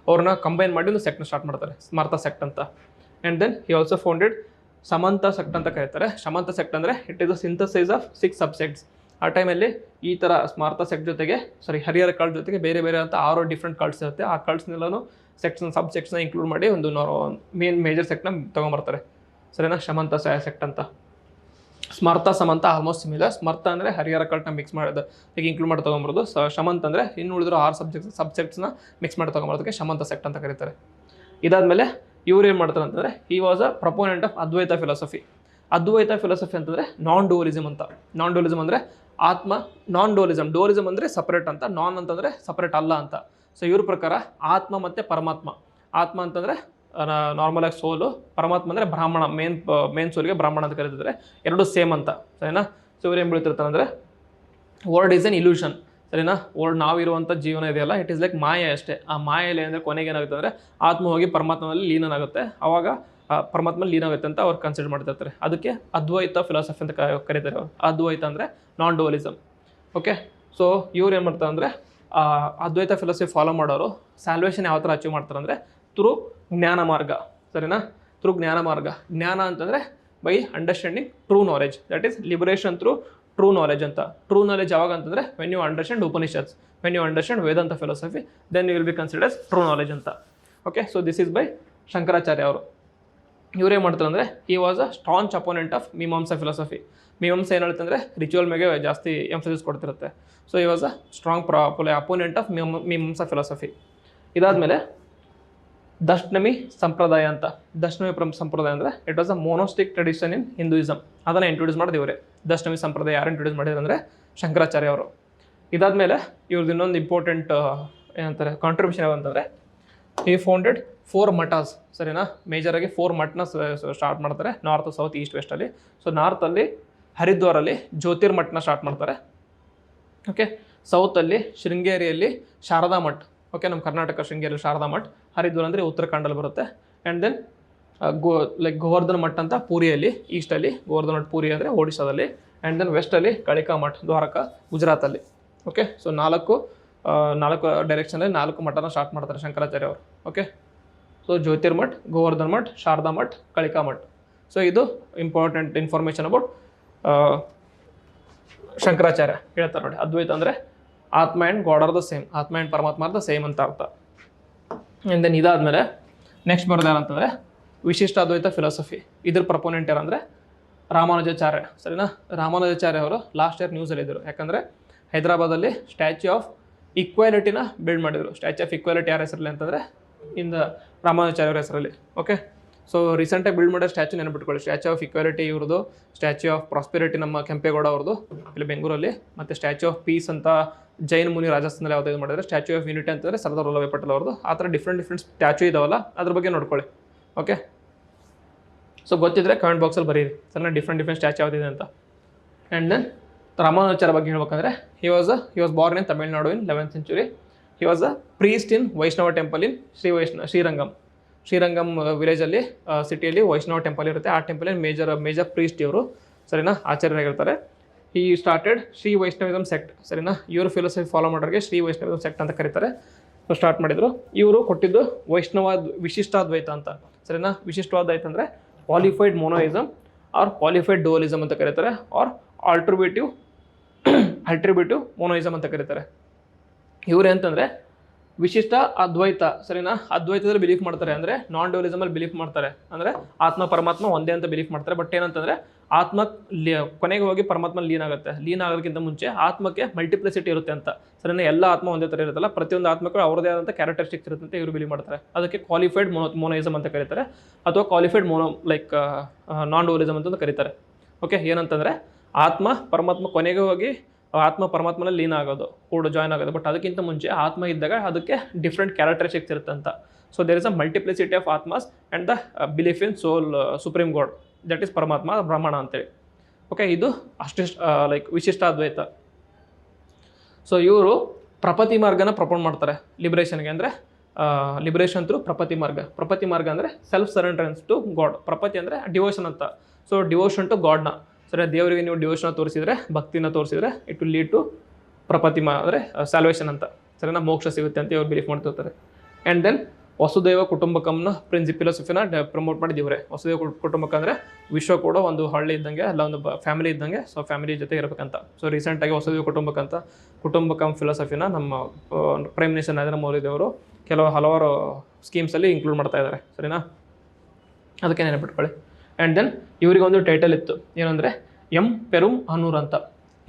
Speaker 2: ಅವ್ರನ್ನ ಕಂಬೈನ್ ಮಾಡಿ ಒಂದು ಸೆಕ್ಟ್ನ ಸ್ಟಾರ್ಟ್ ಮಾಡ್ತಾರೆ, ಸ್ಮಾರ್ತ ಸೆಕ್ಟ್ ಅಂತ. And then he also founded Samanta sect ಅಂತ ಕರೀತಾರೆ. ಸಮಂತ ಸೆಕ್ಟ್ ಅಂದರೆ it is a synthesise of 6 subsects. ಆ ಆ ಟೈಮಲ್ಲಿ ಈ ಥರ ಸ್ಮಾರ್ಥ ಸೆಕ್ಟ್ ಜೊತೆಗೆ ಹರಿಹರ ಕಲ್ಟ್ ಜೊತೆಗೆ ಬೇರೆ ಬೇರೆ ಅಂತ 6 ಡಿಫ್ರೆಂಟ್ ಕಲ್ಟ್ಸ್ ಇರುತ್ತೆ. ಆ ಕಲ್ಟ್ಸ್ನೆಲ್ಲೂ ಸಬ್ ಸೆಕ್ಟ್ಸ್ನ ಇನ್ಕ್ಲೂಡ್ ಮಾಡಿ ಒಂದು ಮೇಜರ್ ಸೆಕ್ಟ್ನ ತೊಗೊಂಬರ್ತಾರೆ. ಸರಿನಾ, ಶಮಂತ ಸೆಕ್ಟ್ ಅಂತ. ಸ್ಮರ್ಥ ಸಮಂತ ಆಲ್ಮೋಸ್ಟ್ ಸಿಮಿಲರ್. ಸ್ಮರ್ಥ ಅಂದರೆ ಹರಿಹರ ಕಲ್ಟ್ನ ಮಿಕ್ಸ್ ಮಾಡೋದು ಈಗ ಇನ್ಕ್ಲೂಡ್ ಮಾಡಿ ತೊಗೊಂಬರೋದು. ಶಮಂತ ಅಂದರೆ ಇನ್ನು ಉಳಿದಿರೋ 6 ಸಬ್ಜೆಕ್ಟ್ಸ್ನ ಮಿಕ್ಸ್ ಮಾಡಿ ತೊಗೊಂಬರೋದಕ್ಕೆ ಶಮಂತ ಸೆಕ್ಟ್ ಅಂತ ಕರೀತಾರೆ. ಇದಾದಮೇಲೆ ಇವ್ರು ಏನು ಮಾಡ್ತಾರೆ ಅಂತಂದರೆ he was a proponent of Advaita philosophy. Advaita philosophy ಅಂತಂದರೆ ನಾನ್ ಡುವಲಿಸಮ್ ಅಂತ. ನಾನ್ ಡುವಲಿಸಮ್ ಅಂದರೆ ಆತ್ಮ, ನಾನ್ ಡುವಲಿಸಮ್ ಅಂದರೆ ಸಪ್ರೇಟ್ ಅಂತ, ನಾನ್ ಅಂತಂದರೆ ಸಪ್ರೇಟ್ ಅಲ್ಲ ಅಂತ. ಸೊ ಇವ್ರ ಪ್ರಕಾರ ಆತ್ಮ ಮತ್ತು ಪರಮಾತ್ಮ, ಆತ್ಮ ಅಂತಂದರೆ ನಾರ್ಮಲಾಗಿ ಸೋಲು, ಪರಮಾತ್ಮ ಅಂದರೆ ಬ್ರಾಹ್ಮಣ, ಮೇನ್ ಸೋಲಿಗೆ ಬ್ರಾಹ್ಮಣ ಅಂತ ಕರೀತಿದ್ರೆ, ಎರಡು ಸೇಮ್ ಅಂತ. ಸರಿನಾ. ಸೊ ಇವ್ರು ಏನು ಬೀಳ್ತಿರ್ತಾರೆ ಅಂದರೆ ವರ್ಲ್ಡ್ ಈಸ್ ಎನ್ ಇಲ್ಯೂಷನ್. ಸರಿನಾ, ವರ್ಲ್ಡ್ ನಾವಿರುವಂಥ ಜೀವನ ಇದೆಯಲ್ಲ, ಇಟ್ ಈಸ್ ಲೈಕ್ ಮಾಯೆ ಅಷ್ಟೇ. ಆ ಮಾಯೆಯಲ್ಲಿ ಅಂದರೆ ಕೊನೆಗೆ ಏನಾಗುತ್ತೆ ಅಂದರೆ ಆತ್ಮ ಹೋಗಿ ಪರಮಾತ್ಮನಲ್ಲಿ ಲೀನನಾಗುತ್ತೆ, ಆವಾಗ ಪರಮಾತ್ಮ ಲೀನಾಗುತ್ತೆ ಅಂತ ಅವ್ರು ಕನ್ಸಿಡರ್ ಮಾಡ್ತಿರ್ತಾರೆ. ಅದಕ್ಕೆ ಅದ್ವೈತ ಫಿಲಾಸಫಿ ಅಂತ ಕರೀತಾರೆ ಅವರು. ಅದ್ವೈತ ಅಂದರೆ ನಾನ್ ಡುವಲಿಸಮ್. ಓಕೆ, ಸೊ ಇವ್ರು ಏನು ಮಾಡ್ತಾರೆ ಅಂದರೆ ಅದ್ವೈತ ಫಿಲಾಸಫಿ ಫಾಲೋ ಮಾಡೋರು ಸ್ಯಾಲ್ವೇಷನ್ ಯಾವ ಥರ ಅಚೀವ್ ಮಾಡ್ತಾರೆ ಅಂದರೆ ಥ್ರೂ ಜ್ಞಾನ ಮಾರ್ಗ. ಸರಿನಾ, ಥ್ರೂ ಜ್ಞಾನ ಮಾರ್ಗ. ಜ್ಞಾನ ಅಂತಂದರೆ by understanding true knowledge, that is liberation through true knowledge ಅಂತ. ಟ್ರೂ ನಾಲೆಜ್ ಯಾವಾಗ ಅಂತಂದರೆ when you understand Upanishads, when you understand Vedanta philosophy, then you will be considered as true knowledge ಅಂತ. Okay, so this is by Shankaracharya ಅವರು. ಇವರೇನು ಮಾಡ್ತಾರೆ ಅಂದರೆ he was a staunch opponent of Mimamsa philosophy. Mimamsa ಏನು ಹೇಳುತ್ತೆ ಅಂದರೆ ರಿಚುವಲ್ ಮೇಲೆ ಜಾಸ್ತಿ ಎಂಫಸಿಸ್ ಕೊಡ್ತಿರುತ್ತೆ. So he was a strong opponent of Mimamsa philosophy. ಇದಾದಮೇಲೆ ದಶ್ನಮಿ ಸಂಪ್ರದಾಯ ಅಂತ. ದಶ್ನಮಿ ಸಂಪ್ರದಾಯ ಅಂದರೆ it was a monastic tradition in Hinduism. ಅದನ್ನು ಇಂಟ್ರೊಡ್ಯೂಸ್ ಮಾಡಿದೆ ಇವರೇ. ದಶ್ನಮಿ ಸಂಪ್ರದಾಯ ಯಾರು ಇಂಟ್ರೊಡ್ಯೂಸ್ ಮಾಡಿದ್ರು ಅಂದರೆ ಶಂಕರಾಚಾರ್ಯ ಅವರು. ಇದಾದಮೇಲೆ ಇವ್ರದ್ದು ಇನ್ನೊಂದು ಇಂಪಾರ್ಟೆಂಟ್ ಏನಂತಾರೆ ಕಾಂಟ್ರಿಬ್ಯೂಷನ್ ಯಾವಂತಂದರೆ ಈ ಫೌಂಡೆಡ್ 4 ಮಠಾಸ್. ಸರಿನಾ, ಮೇಜರಾಗಿ 4 ಮಠನ ಸ್ಟಾರ್ಟ್ ಮಾಡ್ತಾರೆ, ನಾರ್ತ್, ಸೌತ್, ಈಸ್ಟ್, ವೆಸ್ಟಲ್ಲಿ. ಸೊ ನಾರ್ತಲ್ಲಿ ಹರಿದ್ವಾರಲ್ಲಿ ಜ್ಯೋತಿರ್ಮಠನ ಸ್ಟಾರ್ಟ್ ಮಾಡ್ತಾರೆ. ಓಕೆ, ಸೌತಲ್ಲಿ ಶೃಂಗೇರಿಯಲ್ಲಿ ಶಾರದಾ ಮಠ. ಓಕೆ, ನಮ್ಮ ಕರ್ನಾಟಕ ಶೃಂಗೇರಿಯಲ್ಲಿ ಶಾರದಾ ಮಠ. ಹರಿದ್ವಾರ ಅಂದರೆ ಉತ್ತರಾಖಂಡಲ್ಲಿ ಬರುತ್ತೆ. ಆ್ಯಂಡ್ ದೆನ್ ಗೋವರ್ಧನ ಮಠ ಅಂತ ಪೂರಿಯಲ್ಲಿ, ಈಸ್ಟಲ್ಲಿ ಗೋವರ್ಧನ ಮಠ ಪೂರಿ ಅಂದರೆ ಒಡಿಶಾದಲ್ಲಿ. And then ವೆಸ್ಟಲ್ಲಿ Kalika Math Dwarka ಗುಜರಾತಲ್ಲಿ. Okay, so ನಾಲ್ಕು ಡೈರೆಕ್ಷನಲ್ಲಿ 4 ಮಠನ ಸ್ಟಾರ್ಟ್ ಮಾಡ್ತಾರೆ ಶಂಕರಾಚಾರ್ಯ ಅವರು. ಓಕೆ, ಸೊ ಜ್ಯೋತಿರ್ಮಠ, ಗೋವರ್ಧನ್ ಮಠ, ಶಾರದಾ ಮಠ, ಕಾಳಿಕಾ ಮಠ. ಸೊ ಇದು ಇಂಪಾರ್ಟೆಂಟ್ ಇನ್ಫಾರ್ಮೇಷನ್ ಅಬೌಟ್ ಶಂಕರಾಚಾರ್ಯ. ಹೇಳ್ತಾರೆ ನೋಡಿ, ಅದ್ವೈತ ಅಂದರೆ ಆತ್ಮ and god are the same, ಆತ್ಮ ಆ್ಯಂಡ್ ಪರಮಾತ್ಮ ಆರ್ ದ ಸೇಮ್ ಅಂತ ಅರ್ಥ. ಆ್ಯಂಡ್ ದೆನ್ ಇದಾದಮೇಲೆ ನೆಕ್ಸ್ಟ್ ಬರೋದು ಯಾರಂತಂದರೆ ವಿಶಿಷ್ಟ ಅದ್ವೈತ ಫಿಲಾಸಫಿ. ಇದ್ರ ಪ್ರಪೋನೆಂಟ್ ಯಾರಂದರೆ ರಾಮಾನುಜಾಚಾರ್ಯ. ಸರಿನಾ, ರಾಮಾನುಜಾಚಾರ್ಯ ಅವರು ಲಾಸ್ಟ್ ಇಯರ್ ನ್ಯೂಸಲ್ಲಿದ್ದರು. ಯಾಕಂದರೆ ಹೈದರಾಬಾದಲ್ಲಿ ಸ್ಟ್ಯಾಚ್ಯೂ ಆಫ್ ಈಕ್ವಾಲಿಟಿನ ಬಿಲ್ಡ್ ಮಾಡಿದರು. ಸ್ಟ್ಯಾಚ್ಯೂ ಆಫ್ ಈಕ್ವಾಲಿಟಿ ಯಾರ ಹೆಸರಲ್ಲಿ ಅಂತಂದರೆ ಇಂದ ರಾಮಾನುಜಾಚಾರ್ಯ ಅವರ ಹೆಸರಲ್ಲಿ. ಓಕೆ, ಸೊ ರೀಸೆಂಟಾಗಿ ಬಿಲ್ಡ್ ಮಾಡೋ ಸ್ಟ್ಯಾಚ್ಯೂ ನೆನಪಿಟ್ಕೊಳ್ಳಿ. ಸ್ಟ್ಯಾಚ್ಯೂ ಆಫ್ ಈಕ್ವಾಲಿಟಿ ಇವ್ರದ್ದು, ಸ್ಟ್ಯಾಚ್ಯೂ ಆಫ್ ಪ್ರಾಸ್ಪೆರಿಟಿ ನಮ್ಮ ಕೆಂಪೇಗೌಡ ಅವ್ರದ್ದು ಇಲ್ಲಿ ಬೆಂಗಳೂರಲ್ಲಿ, ಮತ್ತು ಸ್ಟ್ಯಾಚ್ಯೂ ಆಫ್ ಪೀಸ್ ಅಂತ ಜೈನ್ ಮುನಿ ರಾಜಸ್ಥಾನಲ್ಲಿ ಯಾವುದಾದ್ರು ಮಾಡಿದ್ರೆ, ಸ್ಟ್ಯಾಚ್ಯೂ ಆಫ್ ಯೂನಿಟಿ ಅಂತಂದರೆ ಸರ್ದಾರ್ ವಲ್ಲಭಾಯ್ ಪಟೇಲ್ ಅವ್ರದ್ದು. ಆ ಥರ ಡಿಫ್ರೆಂಟ್ ಸ್ಟ್ಯಾಚ್ಯೂ ಇದಾವಲ್ಲ, ಅದ್ರ ಬಗ್ಗೆ ನೋಡ್ಕೊಳ್ಳಿ. ಓಕೆ, ಸೊ ಗೊತ್ತಿದ್ರೆ ಕಮೆಂಟ್ ಬಾಕ್ಸಲ್ಲಿ ಬರೀರಿ ಸರ್ ಡಿಫ್ರೆಂಟ್ ಸ್ಟ್ಯಾಚ್ಯೂ ಯಾವುದಿದೆ ಅಂತ. ಆ್ಯಂಡ್ ದೆನ್ ರಾಮಾನುಜಾಚಾರ್ಯ ಬಗ್ಗೆ ಹೇಳ್ಬೇಕಂದ್ರೆ he was born in Tamil Nadu in 11th century. He was a priest in Vaishnava temple ಇನ್ ಶ್ರೀರಂಗಂ ವಿಲೇಜಲ್ಲಿ, ಸಿಟಿಯಲ್ಲಿ ವೈಷ್ಣವ ಟೆಂಪಲ್ ಇರುತ್ತೆ. ಆ ಟೆಂಪಲಲ್ಲಿ ಮೇಜರ್ ಪ್ರೀಸ್ಟ್ ಇವರು. ಸರಿನಾ, ಆಚಾರ್ಯರಾಗಿರ್ತಾರೆ. ಈ ಸ್ಟಾರ್ಟೆಡ್ ಶ್ರೀ ವೈಷ್ಣವಿಸಮ್ ಸೆಕ್ಟ್. ಸರಿನಾ, ಇವರು ಫಿಲಾಸಫಿ ಫಾಲೋ ಮಾಡೋರಿಗೆ ಶ್ರೀ ವೈಷ್ಣವಿಸಮ್ ಸೆಕ್ಟ್ ಅಂತ ಕರೀತಾರೆ. ಸೊ ಸ್ಟಾರ್ಟ್ ಮಾಡಿದರು. ಇವರು ಕೊಟ್ಟಿದ್ದು ವಿಶಿಷ್ಟಾದ್ವೈತ ಅಂತ. ಸರಿನಾ, ವಿಶಿಷ್ಟವಾದ್ವೈತ ಅಂದರೆ ಕ್ವಾಲಿಫೈಡ್ ಮೋನೋಯಿಸಮ್ ಆರ್ ಕ್ವಾಲಿಫೈಡ್ ಡುವಲಿಸಮ್ ಅಂತ ಕರೀತಾರೆ, ಆರ್ ಆಲ್ಟ್ರಿಬ್ಯೂಟಿವ್ ಮೋನೋಯಿಸಮ್ ಅಂತ ಕರೀತಾರೆ. ಇವ್ರು ಅಂತಂದರೆ ವಿಶಿಷ್ಟ ಅದ್ವೈತ. ಸರಿನಾ, ಅದ್ವೈತದಲ್ಲಿ ಬಿಲೀಫ್ ಮಾಡ್ತಾರೆ, ಅಂದರೆ ನಾನ್ ಡುವಲಿಸಮಲ್ಲಿ ಬಿಲೀಫ್ ಮಾಡ್ತಾರೆ. ಅಂದರೆ ಆತ್ಮ ಪರಮಾತ್ಮ ಒಂದೇ ಅಂತ ಬಿಲೀಫ್ ಮಾಡ್ತಾರೆ. ಬಟ್ ಏನಂತಂದರೆ ಆತ್ಮ ಕೊನೆಗೆ ಹೋಗಿ ಪರಮಾತ್ಮ ಲೀನ್ ಆಗೋದಕ್ಕಿಂತ ಮುಂಚೆ ಆತ್ಮಕ್ಕೆ ಮಲ್ಟಿಪ್ಲಿಸಿಟಿ ಇರುತ್ತೆ ಅಂತ. ಸರಿನಾ, ಎಲ್ಲ ಆತ್ಮ ಒಂದೇ ಥರ ಇರುತ್ತಲ್ಲ, ಪ್ರತಿಯೊಂದು ಆತ್ಮಕ್ಕೂ ಅವ್ರದೇ ಆದಂಥ ಕ್ಯಾರೆಕ್ಟರಿಸ್ಟಿಕ್ಸ್ ಇರುತ್ತೆ ಅಂತ ಇವರು ಬಿಲೀವ್ ಮಾಡ್ತಾರೆ. ಅದಕ್ಕೆ ಕ್ವಾಲಿಫೈಡ್ ಮೋನೋಯಿಸಮ್ ಅಂತ ಕರೀತಾರೆ, ಅಥವಾ ಕ್ವಾಲಿಫೈಡ್ ನಾನ್ ಡುವಲಿಸಮ್ ಅಂತ ಕರೀತಾರೆ. ಓಕೆ, ಏನಂತಂದರೆ ಆತ್ಮ ಪರಮಾತ್ಮ ಕೊನೆಗೆ ಹೋಗಿ ಆತ್ಮ ಪರಮಾತ್ಮನಲ್ಲಿ ಲೀನ್ ಆಗೋದು, ಕೂಡ ಜಾಯ್ನ್ ಆಗೋದು. ಬಟ್ ಅದಕ್ಕಿಂತ ಮುಂಚೆ ಆತ್ಮ ಇದ್ದಾಗ ಅದಕ್ಕೆ ಡಿಫ್ರೆಂಟ್ ಕ್ಯಾರೆಕ್ಟರಿಸ್ಟಿಕ್ಸ್ ಇರುತ್ತೆ ಅಂತ. So there is a multiplicity of atmas and the belief in soul supreme god, that is Paramatma, ಬ್ರಹ್ಮಣ ಅಂತೇಳಿ. ಓಕೆ, ಇದು ವಿಶಿಷ್ಟ ಅದ್ವೈತ. ಸೊ ಇವರು ಪ್ರಪತಿ ಮಾರ್ಗನ ಪ್ರಪೋನ್ ಮಾಡ್ತಾರೆ ಲಿಬರೇಷನ್ಗೆ. ಅಂದರೆ ಲಿಬರೇಷನ್ ಥ್ರೂ ಪ್ರಪತಿ ಮಾರ್ಗ ಅಂದರೆ self surrenderance to god. Prapatti ಅಂದರೆ ಡಿವೋಷನ್ ಅಂತ. ಸೊ ಡಿವೋಷನ್ ಟು ಗಾಡ್ನ. ಸರಿ, ದೇವರಿಗೆ ನೀವು ಡಿವೋಷನ್ ತೋರಿಸಿದ್ರೆ, ಭಕ್ತಿನ ತೋರಿಸಿದ್ರೆ, it will lead to Prapatti ಅಂದರೆ ಸ್ಯಾಲ್ವೇಷನ್ ಅಂತ. ಸರಿನಾ, ಮೋಕ್ಷ ಸಿಗುತ್ತೆ ಅಂತ ಇವ್ರು ಬಿಲೀಫ್ ಮಾಡ್ತಿರ್ತಾರೆ. ಆ್ಯಂಡ್ ದೆನ್ ವಸುದೈವ ಕುಟುಂಬಕಂನ ಫಿಲಸಫಿನ ಪ್ರಮೋಟ್ ಮಾಡಿದ್ದು ಇವರೇ. ವಸುದೈವ ಕುಟುಂಬಕ ಅಂದರೆ ವಿಶ್ವ ಕೂಡ ಒಂದು ಹಳ್ಳಿ ಇದ್ದಂಗೆ, ಅಲ್ಲ ಒಂದು ಫ್ಯಾಮಿಲಿ ಇದ್ದಂಗೆ. ಸೊ ಫ್ಯಾಮಿಲಿ ಜೊತೆ ಇರಬೇಕಂತ. ಸೊ ರೀಸೆಂಟಾಗಿ ವಸುದೈವ ಕುಟುಂಬಕಂ ಫಿಲಸಫಿನ ನಮ್ಮ ಪ್ರೈಮ್ ಮಿನಿಸ್ಟರ್ ನರೇಂದ್ರ ಮೋದಿ ಅವರು ಹಲವಾರು ಸ್ಕೀಮ್ಸಲ್ಲಿ ಇನ್ಕ್ಲೂಡ್ ಮಾಡ್ತಾ ಇದ್ದಾರೆ. ಸರಿನಾ, ಅದಕ್ಕೆ ನೆನಪಿಟ್ಕೊಳ್ಳಿ. ಆ್ಯಂಡ್ ದೆನ್ ಇವರಿಗೆ ಒಂದು ಟೈಟಲ್ ಇತ್ತು, ಏನಂದರೆ ಎಂ ಪೆರುಮ್ ಅನೂರ್ ಅಂತ.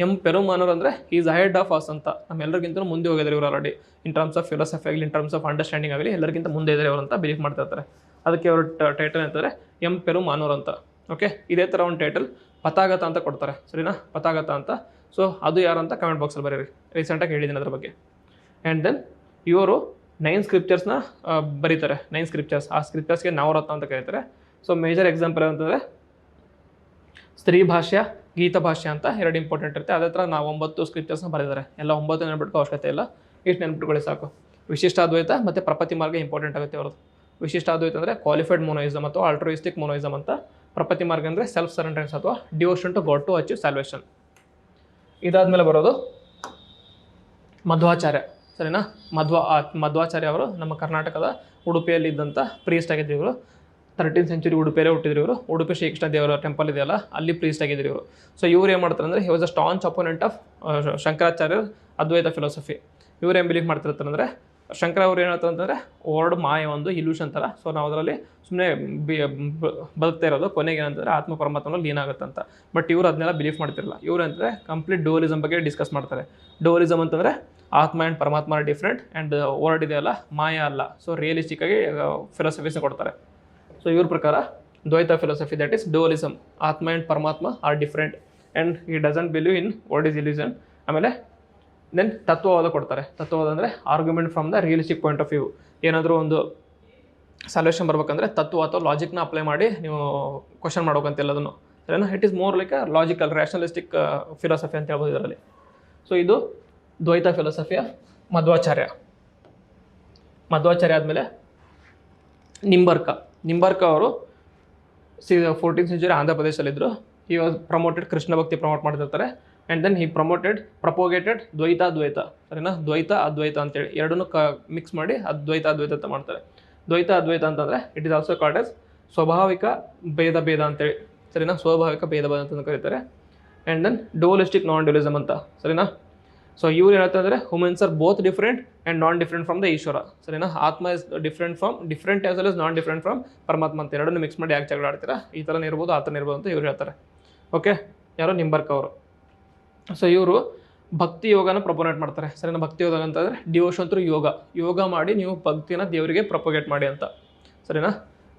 Speaker 2: ಎಂ ಪೆರುಮ್ ಅನೂರ್ ಅಂದರೆ ಈಸ್ ಅಹೆಡ್ ಆಫ್ ಅಸ್ ಅಂತ. ನಮ್ಮೆಲ್ಲರಿಗಿಂತ ಮುಂದೆ ಹೋಗಿದ್ದಾರೆ ಇವರು already. In terms of philosophy ಆಗಲಿ, ಇನ್ ಟರ್ಮ್ಸ್ ಆಫ್ ಅಂಡರ್ಸ್ಟ್ಯಾಂಡಿಂಗ್ ಆಗಲಿ ಎಲ್ಲರಿಗಿಂತ ಮುಂದೆ ಇದ್ದಾರೆ ಅವರು ಅಂತ ಬಿಲೀವ್ ಮಾಡ್ತಾ ಇರ್ತಾರೆ. ಅದಕ್ಕೆ ಅವರು ಟೈಟಲ್ ಅಂತಂದರೆ ಎಂ ಪೆರುಮ್ ಅನೂರ್ ಅಂತ. ಓಕೆ, ಇದೇ ಥರ ಒಂದು ಟೈಟಲ್ ಪತಾಗತ ಅಂತ ಕೊಡ್ತಾರೆ. ಸರಿನಾ, ಪತಾಗತ ಅಂತ. ಸೊ ಅದು ಯಾರು ಅಂತ ಕಮೆಂಟ್ ಬಾಕ್ಸಲ್ಲಿ ಬರೀರಿ, ರೀಸೆಂಟಾಗಿ ಹೇಳಿದ್ದೀನಿ ಅದ್ರ ಬಗ್ಗೆ. ಆ್ಯಂಡ್ ದೆನ್ ಇವರು 9 ಸ್ಕ್ರಿಪ್ಚರ್ಸ್ನ ಬರೀತಾರೆ. 9 ಸ್ಕ್ರಿಪ್ಚರ್ಸ್. ಆ ಸ್ಕ್ರಿಪ್ಚರ್ಸ್ಗೆ ನವರತ್ನ ಅಂತ ಕರೀತಾರೆ. ಸೊ ಮೇಜರ್ ಎಕ್ಸಾಂಪಲ್ ಅಂತಂದರೆ ಸ್ತ್ರೀ ಭಾಷ್ಯ, ಗೀತ ಭಾಷ್ಯ ಅಂತ 2 ಇಂಪಾರ್ಟೆಂಟ್ ಇರುತ್ತೆ. ಅದೇ ಥರ ನಾವು 9 ಸ್ಕ್ರಿಪ್ಚರ್ಸ್ನ ಬರೆದಿದ್ದಾರೆ. ಎಲ್ಲ 9 ನೆನ್ಬಿಟ್ಕೋ ಅವಶ್ಯಕತೆ ಇಲ್ಲ, ಇಷ್ಟು ನೆನ್ಬಿಟ್ಕೊಳ್ಳಿ ಸಾಕು. ವಿಶಿಷ್ಟಾದ್ವೈತ ಮತ್ತು ಪ್ರಪತಿ ಮಾರ್ಗ ಇಂಪಾರ್ಟೆಂಟ್ ಆಗುತ್ತೆ ಅವ್ರದ್ದು. ವಿಶಿಷ್ಟಾದ್ವೈತ ಅಂದರೆ ಕ್ವಾಲಿಫೈಡ್ ಮೊನೋಯಿಸಮ್ ಅಥವಾ ಆಲ್ಟ್ರೋಯಿಸ್ಟಿಕ್ ಮೊನೋಯಿಸಮ್ ಅಂತ. ಪ್ರಪತಿ ಮಾರ್ಗ ಅಂದರೆ ಸೆಲ್ಫ್ ಸರೆಂಡರೆನ್ಸ್ ಅಥವಾ devotion to God to achieve salvation. ಇದಾದಮೇಲೆ ಬರೋದು ಮಧ್ವಾಚಾರ್ಯ. ಸರಿನಾ, ಮಧ್ವಾಚಾರ್ಯ ಅವರು ನಮ್ಮ ಕರ್ನಾಟಕದ ಉಡುಪಿಯಲ್ಲಿ ಇದ್ದಂಥ ಪ್ರೀಸ್ಟ್ ಆಗಿದ್ರು ಇವರು. 13th century ಉಡುಪಿಯಲ್ಲೇ ಹುಟ್ಟಿದ್ರು ಇವರು. ಉಡುಪಿ ಶ್ರೀಕೃಷ್ಣ ದೇವರ ಟೆಂಪಲ್ ಇದೆಯಲ್ಲ, ಅಲ್ಲಿ ಪ್ರೀಸ್ಟ್ ಆಗಿದ್ರು ಇವರು. ಸೊ ಇವ್ರು ಏನು ಮಾಡ್ತಾರೆ ಅಂದರೆ, he was a staunch opponent of Shankaracharya Advaita philosophy. ಇವ್ರು ಏನು ಬಿಲೀವ್ ಮಾಡ್ತಿರ್ತಾರೆ ಅಂದರೆ, ಶಂಕರ ಅವ್ರು ಏನು ಹೇಳ್ತಾರೆ ಅಂತಂದರೆ ವರ್ಡ್ ಮಾಯ ಒಂದು ಇಲ್ಯೂಷನ್ ಥರ. ಸೊ ನಾವು ಅದರಲ್ಲಿ ಸುಮ್ಮನೆ ಬದುಕ್ತಾ ಇರೋದು, ಕೊನೆಗೆ ಏನಂತಂದರೆ ಆತ್ಮ ಪರಮಾತ್ಮನಲ್ಲಿ ಲೀನ್ ಆಗುತ್ತೆ ಅಂತ. ಬಟ್ ಇವರು ಅದನ್ನೆಲ್ಲ ಬಿಲೀವ್ ಮಾಡ್ತಿರಲ್ಲ. ಇವರು ಅಂತಂದರೆ ಕಂಪ್ಲೀಟ್ ಡುವಲಿಸಮ್ ಬಗ್ಗೆ ಡಿಸ್ಕಸ್ ಮಾಡ್ತಾರೆ. ಡುವಲಿಸಮ್ ಅಂತಂದರೆ ಆತ್ಮ ಆ್ಯಂಡ್ ಪರಮಾತ್ಮ ಆರ್ ಡಿಫ್ರೆಂಟ್, ಆ್ಯಂಡ್ ವರ್ಡ್ ಇದೆಯಲ್ಲ ಮಾಯ ಅಲ್ಲ. ಸೊ ರಿಯಲಿಸ್ಟಿಕ್ಕಾಗಿ ಫಿಲಾಸಫೀಸ್ನ ಕೊಡ್ತಾರೆ. ಸೊ ಇವ್ರ ಪ್ರಕಾರ ದ್ವೈತ ಫಿಲಾಸಫಿ, ದಟ್ ಈಸ್ ಡುವಲಿಸಮ್. ಆತ್ಮ ಆ್ಯಂಡ್ ಪರಮಾತ್ಮ are different and he doesn't believe in what is illusion. ಆಮೇಲೆ ದೆನ್ ತತ್ವವಾದ ಕೊಡ್ತಾರೆ. ತತ್ವವಾದ ಅಂದರೆ argument from the realistic point of view. ಏನಾದರೂ ಒಂದು ಸಲ್ಯೂಷನ್ ಬರ್ಬೇಕಂದ್ರೆ ತತ್ವ ಅಥವಾ ಲಾಜಿಕ್ನ ಅಪ್ಲೈ ಮಾಡಿ ನೀವು ಕ್ವಶನ್ ಮಾಡ್ಬೇಕಂತ ಎಲ್ಲದನ್ನು. ಸರಿನಾ, it is more like a logical rationalistic philosophy ಅಂತ ಹೇಳ್ಬೋದು ಇದರಲ್ಲಿ. ಸೊ ಇದು ದ್ವೈತ ಫಿಲಾಸಫಿಯ ಮಧ್ವಾಚಾರ್ಯ. ಮಧ್ವಾಚಾರ್ಯ ಆದಮೇಲೆ ನಿಂಬರ್ಕ ಅವರು 14th century ಆಂಧ್ರ ಪ್ರದೇಶದಲ್ಲಿದ್ದರು. He was promoted, Krishna bhakti promote ಮಾಡ್ತಿರ್ತಾರೆ. And then he propagated Dvaita. ಸರಿನಾ, ದ್ವೈತ ಅದ್ವೈತ ಅಂತೇಳಿ ಎರಡನ್ನೂ ಮಿಕ್ಸ್ ಮಾಡಿ ಅದ್ವೈತ ಅಂತ ಮಾಡ್ತಾರೆ. ದ್ವೈತ ಅದ್ವೈತ ಅಂತಂದರೆ it is also called as ಸ್ವಾಭಾವಿಕ ಭೇದ ಅಂತೇಳಿ. ಸರಿನಾ, ಸ್ವಾಭಾವಿಕ ಭೇದ ಅಂತ ಕರೀತಾರೆ. ಆ್ಯಂಡ್ ದೆನ್ ಡುವಲಿಸ್ಟಿಕ್ ನಾನ್ ಡ್ಯುಲಿಸಮ್ ಅಂತ. ಸರಿನಾ, ಸೊ ಇವ್ರು ಹೇಳ್ತಾ ಅಂದರೆ humans are both different and non different from the Ishvara. ಸರಿನಾ, atma is different as well is non different from Paramatma ಅಂತ. ಎರಡನ್ನೂ ಮಿಕ್ಸ್ ಮಾಡಿ ಯಾಕೆ ಜಗಳ ಆಡ್ತೀರಾ, ಈ ಥರನೇ ಇರ್ಬೋದು ಆ ಥರನೇ ಇರ್ಬೋದು ಅಂತ ಇವ್ರು ಹೇಳ್ತಾರೆ. ಓಕೆ, ಯಾರೋ ನಿಂಬರ್ಕ ಅವರು. ಸೊ ಇವರು ಭಕ್ತಿ ಯೋಗನ ಪ್ರಪೋನೇಟ್ ಮಾಡ್ತಾರೆ. ಸರಿನಾ, ಭಕ್ತಿ ಯೋಗ ಅಂತಂದರೆ ಡಿವೋಷನ್ ಥ್ರೂ ಯೋಗ ಮಾಡಿ ನೀವು ಭಕ್ತಿನ ದೇವರಿಗೆ ಪ್ರಪೋಗೇಟ್ ಮಾಡಿ ಅಂತ. ಸರಿನಾ,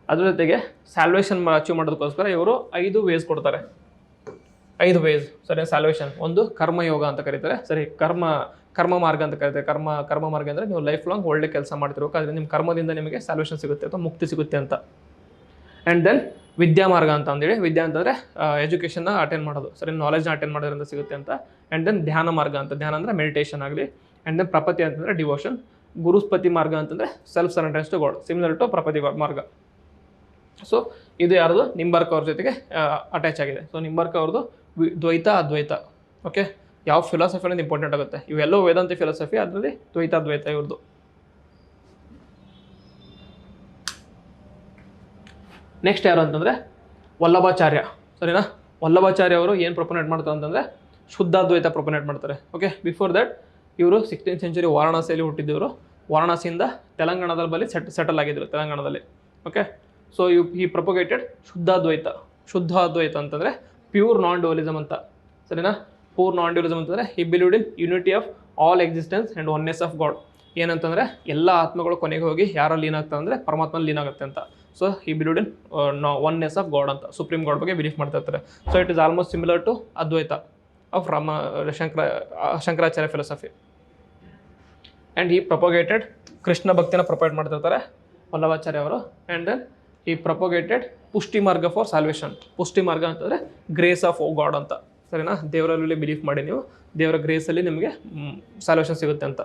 Speaker 2: ಅದ್ರ ಜೊತೆಗೆ ಸ್ಯಾಲ್ವೇಷನ್ ಅಚೀವ್ ಮಾಡೋದಕ್ಕೋಸ್ಕರ ಇವರು 5 ವೇಸ್ ಕೊಡ್ತಾರೆ. 5 ವೇಸ್. ಸರಿ, ಸ್ಯಾಲ್ವೇಷನ್. ಒಂದು ಕರ್ಮಯೋಗ ಅಂತ ಕರೀತಾರೆ. ಸರಿ, ಕರ್ಮ ಮಾರ್ಗ ಅಂತ ಕರೀತಾರೆ. ಕರ್ಮ ಮಾರ್ಗ ಅಂದರೆ ನೀವು ಲೈಫ್ ಲಾಂಗ್ ಒಳ್ಳೆ ಕೆಲಸ ಮಾಡ್ತಿರ್ಬೇಕು, ಆದರೆ ನಿಮ್ಮ ಕರ್ಮದಿಂದ ನಿಮಗೆ ಸ್ಯಾಲ್ವೇಷನ್ ಸಿಗುತ್ತೆ ಅಥವಾ ಮುಕ್ತಿ ಸಿಗುತ್ತೆ ಅಂತ. ಆ್ಯಂಡ್ ದೆನ್ ವಿದ್ಯಾ ಮಾರ್ಗ ಅಂತ ಅಂದೇಳಿ. ವಿದ್ಯಾ ಅಂತಂದರೆ ಎಜುಕೇಷನ್ನ ಅಟೆಂಡ್ ಮಾಡೋದು. ಸರಿ, ನಾಲೆಜ್ನ ಅಟೆಂಡ್ ಮಾಡೋದ್ರಿಂದ ಸಿಗುತ್ತೆ ಅಂತ. ಆ್ಯಂಡ್ ದೆನ್ ಧ್ಯಾನ ಮಾರ್ಗ ಅಂತ. ಧ್ಯಾನ ಅಂದರೆ ಮೆಡಿಟೇಷನ್ ಆಗಲಿ. ಆ್ಯಂಡ್ ದೆನ್ ಪ್ರಪತಿ ಅಂತಂದರೆ ಡಿವೋಷನ್. ಗುರುಸ್ಪತಿ ಮಾರ್ಗ ಅಂತಂದರೆ self surrenderance to god, similar to Prapatti marga. So ಇದು ಯಾರ್ದು, ನಿಂಬರ್ಕ ಅವ್ರ ಜೊತೆಗೆ ಅಟ್ಯಾಚ್ ಆಗಿದೆ. ಸೊ ನಿಂಬರ್ಕ ಅವ್ರದ್ದು ದ್ವೈತ ಅದ್ವೈತ. ಓಕೆ, ಯಾವ ಫಿಲಾಸಫಿ ಅನ್ನೋದು ಇಂಪಾರ್ಟೆಂಟ್ ಆಗುತ್ತೆ. ಇವೆಲ್ಲವೂ ವೇದಾಂತ ಫಿಲಾಸಫಿ, ಅದರಲ್ಲಿ ದ್ವೈತ ಅದ್ವೈತ ಇವ್ರದ್ದು. ನೆಕ್ಸ್ಟ್ ಯಾರು ಅಂತಂದರೆ ವಲ್ಲಭಾಚಾರ್ಯ. ಸರಿನಾ, ವಲ್ಲಭಾಚಾರ್ಯ ಅವರು ಏನು ಪ್ರೊಪೊನೇಟ್ ಮಾಡ್ತಾರೆ ಅಂತಂದರೆ ಶುದ್ಧಾದ್ವೈತ ಪ್ರೊಪೊನೇಟ್ ಮಾಡ್ತಾರೆ. ಓಕೆ, ಬಿಫೋರ್ ದ್ಯಾಟ್ ಇವರು 16th century ವಾರಣಾಸಿಯಲ್ಲಿ ಹುಟ್ಟಿದ್ದವರು. ವಾರಣಾಸಿಯಿಂದ ತೆಲಂಗಾಣದಲ್ಲಿ ಬಳಿ ಸೆಟಲ್ ಆಗಿದ್ದರು, ತೆಲಂಗಾಣದಲ್ಲಿ. ಓಕೆ, ಸೊ ಈ ಪ್ರೊಪೊಗೇಟೆಡ್ ಶುದ್ಧ ಅದ್ವೈತ ಅಂತಂದರೆ ಪ್ಯೂರ್ ನಾನ್ ಡುವಲಿಸಮ್ ಅಂತ. ಸರಿನಾ, ಪ್ಯೂರ್ ನಾನ್ ಡ್ಯುಲಿಸಮ್ ಅಂತಂದರೆ ಹಿ believed in unity of all existence and oneness of god. ಏನಂತಂದರೆ ಎಲ್ಲ ಆತ್ಮಗಳು ಕೊನೆಗೆ ಹೋಗಿ ಯಾರಲ್ಲಿ ಲೀನ್ ಆಗ್ತದೆ ಅಂದರೆ ಪರಮಾತ್ಮಲ್ಲಿ ಲೀನ್ ಆಗುತ್ತೆ ಅಂತ. So he believed in oneness of God ಅಂತ, ಸುಪ್ರೀಂ ಗಾಡ್ ಬಗ್ಗೆ ಬಿಲೀಫ್ ಮಾಡ್ತಾ ಇರ್ತಾರೆ. So it is almost similar to Advaita of Shankaracharya philosophy. And ಈ ಪ್ರೊಪೊಗೇಟೆಡ್ ಕೃಷ್ಣ ಭಕ್ತಿನ ಪ್ರೊಪೋಗೇಟ್ ಮಾಡ್ತಿರ್ತಾರೆ ವಲ್ಲಭಾಚಾರ್ಯ ಅವರು. ಆ್ಯಂಡ್ ದೆನ್ ಈ ಪ್ರೊಪೊಗೇಟೆಡ್ ಪುಷ್ಟಿ ಮಾರ್ಗ ಫಾರ್ ಸಾಲ್ವೇಷನ್. ಪುಷ್ಟಿ ಮಾರ್ಗ ಅಂತಂದರೆ ಗ್ರೇಸ್ ಆಫ್ ಗಾಡ್ ಅಂತ. ಸರಿನಾ, ದೇವರಲ್ಲಿ ಬಿಲೀಫ್ ಮಾಡಿ ನೀವು ದೇವರ ಗ್ರೇಸಲ್ಲಿ ನಿಮಗೆ ಸಾಲ್ವೇಷನ್ ಸಿಗುತ್ತೆ ಅಂತ.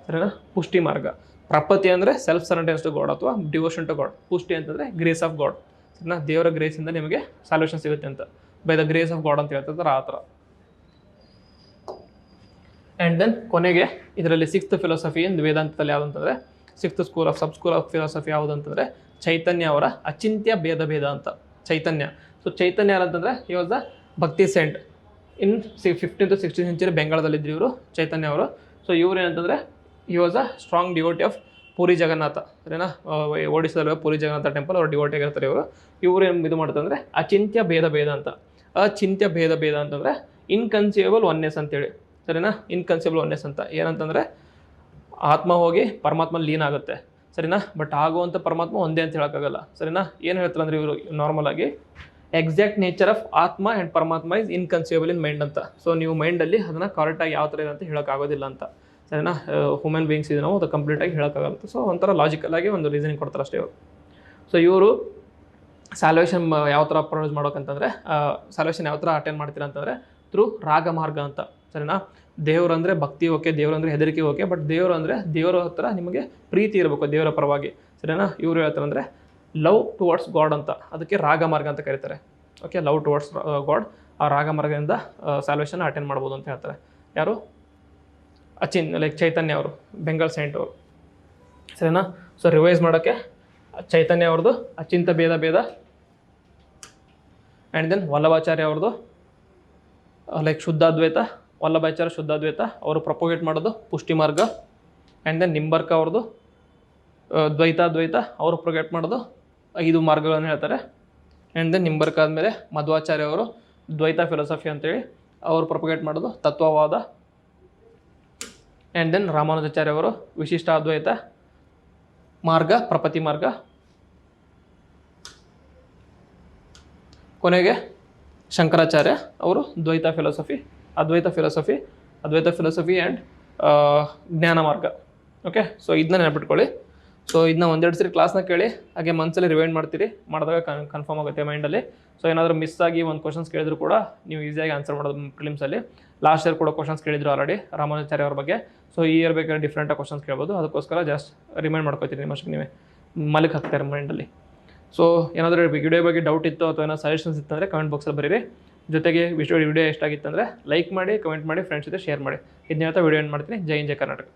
Speaker 2: ಸರಿನಾ, ಪುಷ್ಟಿ ಮಾರ್ಗ. ಪ್ರಪತಿ ಅಂದರೆ ಸೆಲ್ಫ್ ಸರೆಂಡರೆನ್ಸ್ ಟು ಗಾಡ್ ಅಥವಾ ಡಿವೋಷನ್ ಟು ಗಾಡ್. ಪುಷ್ಟಿ ಅಂತಂದರೆ ಗ್ರೇಸ್ ಆಫ್ ಗಾಡ್. ಸರಿನಾ, ದೇವರ ಗ್ರೇಸಿಂದ ನಿಮಗೆ ಸಾಲ್ವೇಷನ್ ಸಿಗುತ್ತೆ ಅಂತ, by the grace of God ಅಂತ ಹೇಳ್ತಿರ್ತಾರೆ ಆ ಥರ. ಆ್ಯಂಡ್ ದೆನ್ ಕೊನೆಗೆ ಇದರಲ್ಲಿ 6th ಫಿಲಾಸಫಿ ವೇದಾಂತದಲ್ಲಿ ಯಾವುದು ಅಂತಂದರೆ sixth sub school of philosophy ಯಾವುದು ಅಂತಂದರೆ ಚೈತನ್ಯ ಅವರ ಅಚಿಂತ್ಯ ಭೇದ ಅಂತ. ಚೈತನ್ಯ. ಸೊ ಚೈತನ್ಯ ಯಾರಂತಂದರೆ he was the bhakti saint in 15th to 16th century ಬೆಂಗಾಳದಲ್ಲಿದ್ದರು ಇವರು ಚೈತನ್ಯ ಅವರು. ಸೊ ಇವ್ರು ಏನಂತಂದರೆ he was a strong devotee of Puri Jagannath, ಸರಿನಾ, ಒಡಿಸ್ಸಾದಲ್ಲಿರುವ ಪುರಿ ಜಗನ್ನಾಥ ಟೆಂಪಲ್ ಅವ್ರು ಡಿವೋಟಿ ಆಗಿರ್ತಾರೆ ಇವರು. ಇವರು ಏನು ಇದು ಮಾಡ್ತಾರೆ ಅಂದರೆ ಅಚಿಂತ್ಯ ಭೇದ ಅಂತ. ಅಚಿಂತ್ಯ ಭೇದ ಅಂತಂದರೆ ಇನ್ಕನ್ಸೀವಬಲ್ ಒನ್ನೆಸ್ ಅಂತೇಳಿ, ಸರಿನಾ. ಇನ್ಕನ್ಸೀವಬಲ್ ಒನ್ನೆಸ್ ಅಂತ ಏನಂತಂದರೆ ಆತ್ಮ ಹೋಗಿ ಪರಮಾತ್ಮ ಲೀನ್ ಆಗುತ್ತೆ, ಸರಿನಾ, ಬಟ್ ಆಗುವಂಥ ಪರಮಾತ್ಮ ಒಂದೇ ಅಂತ ಹೇಳೋಕ್ಕಾಗಲ್ಲ, ಸರಿನಾ. ಏನು ಹೇಳ್ತಾರೆ ಅಂದರೆ ಇವರು ನಾರ್ಮಲ್ ಆಗಿ ಎಕ್ಸಾಕ್ಟ್ ನೇಚರ್ ಆಫ್ ಆತ್ಮ ಆ್ಯಂಡ್ ಪರಮಾತ್ಮ ಇಸ್ ಇನ್ಕನ್ಸೀವಬಲ್ ಇನ್ ಮೈಂಡ್ ಅಂತ. ಸೊ ನೀವು ಮೈಂಡಲ್ಲಿ ಅದನ್ನು ಕರೆಕ್ಟಾಗಿ ಯಾವ ಥರ ಇದೆ ಅಂತ ಹೇಳೋಕ್ಕಾಗೋದಿಲ್ಲ ಅಂತ, ಸರಿನಾ. ಹ್ಯೂಮನ್ ಬೀಯಿಂಗ್ಸ್ ಇದೆ ನಾವು ಅದು ಕಂಪ್ಲೀಟಾಗಿ ಹೇಳೋಕ್ಕಾಗಲ್ಲ. ಸೊ ಒಂಥರ ಲಾಜಿಕಲ್ ಆಗಿ ಒಂದು ರೀಸನಿಂಗ್ ಕೊಡ್ತಾರೆ ಅಷ್ಟೇ ಇವರು. ಸೊ ಇವರು ಸ್ಯಾಲ್ವೇಷನ್ ಯಾವ ಥರ ಪ್ರೊಡ್ಯೂಸ್ ಮಾಡೋಕಂತಂದರೆ ಸ್ಯಾಲ್ವೇಷನ್ ಯಾವ ಥರ ಅಟೆಂಡ್ ಮಾಡ್ತೀರಾ ಅಂತಂದರೆ ಥ್ರೂ ರಾಗ ಮಾರ್ಗ ಅಂತ, ಸರಿನಾ. ದೇವರು ಅಂದರೆ ಭಕ್ತಿ ಓಕೆ, ದೇವರು ಅಂದರೆ ಹೆದರಿಕೆ ಓಕೆ, ಬಟ್ ದೇವರು ಅಂದರೆ ದೇವರ ಹತ್ರ ನಿಮಗೆ ಪ್ರೀತಿ ಇರಬೇಕು ದೇವರ ಪರವಾಗಿ, ಸರಿನಾ. ಇವರು ಹೇಳ್ತಾರೆ ಅಂದರೆ ಲವ್ ಟುವರ್ಡ್ಸ್ ಗಾಡ್ ಅಂತ, ಅದಕ್ಕೆ ರಾಗ ಮಾರ್ಗ ಅಂತ ಕರೀತಾರೆ. ಓಕೆ, ಲವ್ ಟುವರ್ಡ್ಸ್ ಗಾಡ್, ಆ ರಾಗ ಮಾರ್ಗದಿಂದ ಸ್ಯಾಲ್ವೇಷನ್ ಅಟೆಂಡ್ ಮಾಡ್ಬೋದು ಅಂತ ಹೇಳ್ತಾರೆ. ಯಾರು? ಚೈತನ್ಯ ಅವರು, ಬೆಂಗಾಲ್ ಸೈಂಟ್ ಅವರು, ಸರಿನಾ. ಸೊ ರಿವೈಸ್ ಮಾಡೋಕ್ಕೆ ಚೈತನ್ಯ ಅವ್ರದ್ದು ಅಚಿಂತ್ಯ ಭೇದ ಆ್ಯಂಡ್ ದೆನ್ ವಲ್ಲಭಾಚಾರ್ಯ ಅವ್ರದ್ದು ಶುದ್ಧಾದ್ವೈತ, ವಲ್ಲಭಾಚಾರ್ಯ ಶುದ್ಧಾದ್ವೈತ ಅವರು ಪ್ರೊಪೋಗೇಟ್ ಮಾಡೋದು ಪುಷ್ಟಿ ಮಾರ್ಗ. ಆ್ಯಂಡ್ ದೆನ್ ನಿಂಬರ್ಕ ಅವ್ರದ್ದು ದ್ವೈತಾದ್ವೈತ ಅವರು ಪ್ರೊಪೋಗೇಟ್ ಮಾಡೋದು 5 ಮಾರ್ಗಗಳನ್ನು ಹೇಳ್ತಾರೆ. ಆ್ಯಂಡ್ ದೆನ್ ನಿಂಬರ್ಕ ಆದಮೇಲೆ ಮಧ್ವಾಚಾರ್ಯ ಅವರು ದ್ವೈತ ಫಿಲಾಸಫಿ ಅಂತೇಳಿ ಅವರು ಪ್ರೊಪೋಗೇಟ್ ಮಾಡೋದು ತತ್ವವಾದ. ಆ್ಯಂಡ್ ದೆನ್ ರಾಮಾನುಜಾಚಾರ್ಯ ಅವರು ವಿಶಿಷ್ಟ ಅದ್ವೈತ ಮಾರ್ಗ, ಪ್ರಪತಿ ಮಾರ್ಗ. ಕೊನೆಗೆ ಶಂಕರಾಚಾರ್ಯ ಅವರು ದ್ವೈತ ಫಿಲಾಸಫಿ ಆ್ಯಂಡ್ ಜ್ಞಾನ ಮಾರ್ಗ. ಓಕೆ, ಸೊ ಇದನ್ನ ನೆನಪಿಟ್ಕೊಳ್ಳಿ. ಸೊ ಇದನ್ನ ಒಂದೆರಡು ಸರಿ ಕ್ಲಾಸ್ನ ಕೇಳಿ ಹಾಗೆ ಮನಸ್ಸಲ್ಲಿ ರಿವೈಂಡ್ ಮಾಡಿದಾಗ ಕನ್ಫರ್ಮ್ ಆಗುತ್ತೆ ಮೈಂಡಲ್ಲಿ. ಸೊ ಏನಾದರೂ ಮಿಸ್ ಆಗಿ ಒಂದು ಕ್ವಶನ್ಸ್ ಕೇಳಿದ್ರು ಕೂಡ ನೀವು ಈಸಿಯಾಗಿ ಆನ್ಸರ್ ಮಾಡೋದು ಪ್ರಿಲಿಮ್ಸಲ್ಲಿ. ಲಾಸ್ಟ್ ಇಯರ್ ಕೂಡ ಕ್ವಶನ್ಸ್ ಕೇಳಿದ್ರು ಆಲ್ರೆಡಿ ರಾಮಾನುಜಾಚಾರ್ಯ ಅವ್ರ ಬಗ್ಗೆ. ಸೊ ಈ ಇಯರ್ ಬೇಕಾದ್ರೆ ಡಿಫ್ರೆಂಟಾಗಿ ಕ್ವಶನ್ಸ್ ಕೇಳ್ಬೋದು, ಅದಕ್ಕೋಸ್ಕರ ಜಸ್ಟ್ ರಿಮೈಂಡ್ ಮಾಡ್ಕೊತೀನಿ ನಿಮ್ಮಷ್ಟಕ್ಕೆ ನೀವೇ ಮಲಕ್ಕೆ ಹಾಕ್ತಾರೆ ಮೈಂಡಲ್ಲಿ. ಸೊ ಏನಾದರೂ ವಿಡಿಯೋ ಬಗ್ಗೆ ಡೌಟ್ ಇತ್ತು ಅಥವಾ ಏನಾದ್ರು ಸಜೆಷನ್ಸ್ ಇತ್ತಂದರೆ ಕಮೆಂಟ್ ಬಾಕ್ಸಲ್ಲಿ ಬರೀರಿ. ಜೊತೆಗೆ ವಿಡಿಯೋ ಎಷ್ಟಾಗಿತ್ತಂದರೆ ಲೈಕ್ ಮಾಡಿ, ಕಮೆಂಟ್ ಮಾಡಿ, ಫ್ರೆಂಡ್ಸ್ ಜೊತೆ ಶೇರ್ ಮಾಡಿ. ಇದನ್ನ ಹೇಳ್ತಾ ವಿಡಿಯೋ ಎಂಡ್ ಮಾಡ್ತೀನಿ. ಜೈ ಹಿಂದ್, ಜೈ ಕರ್ನಾಟಕ.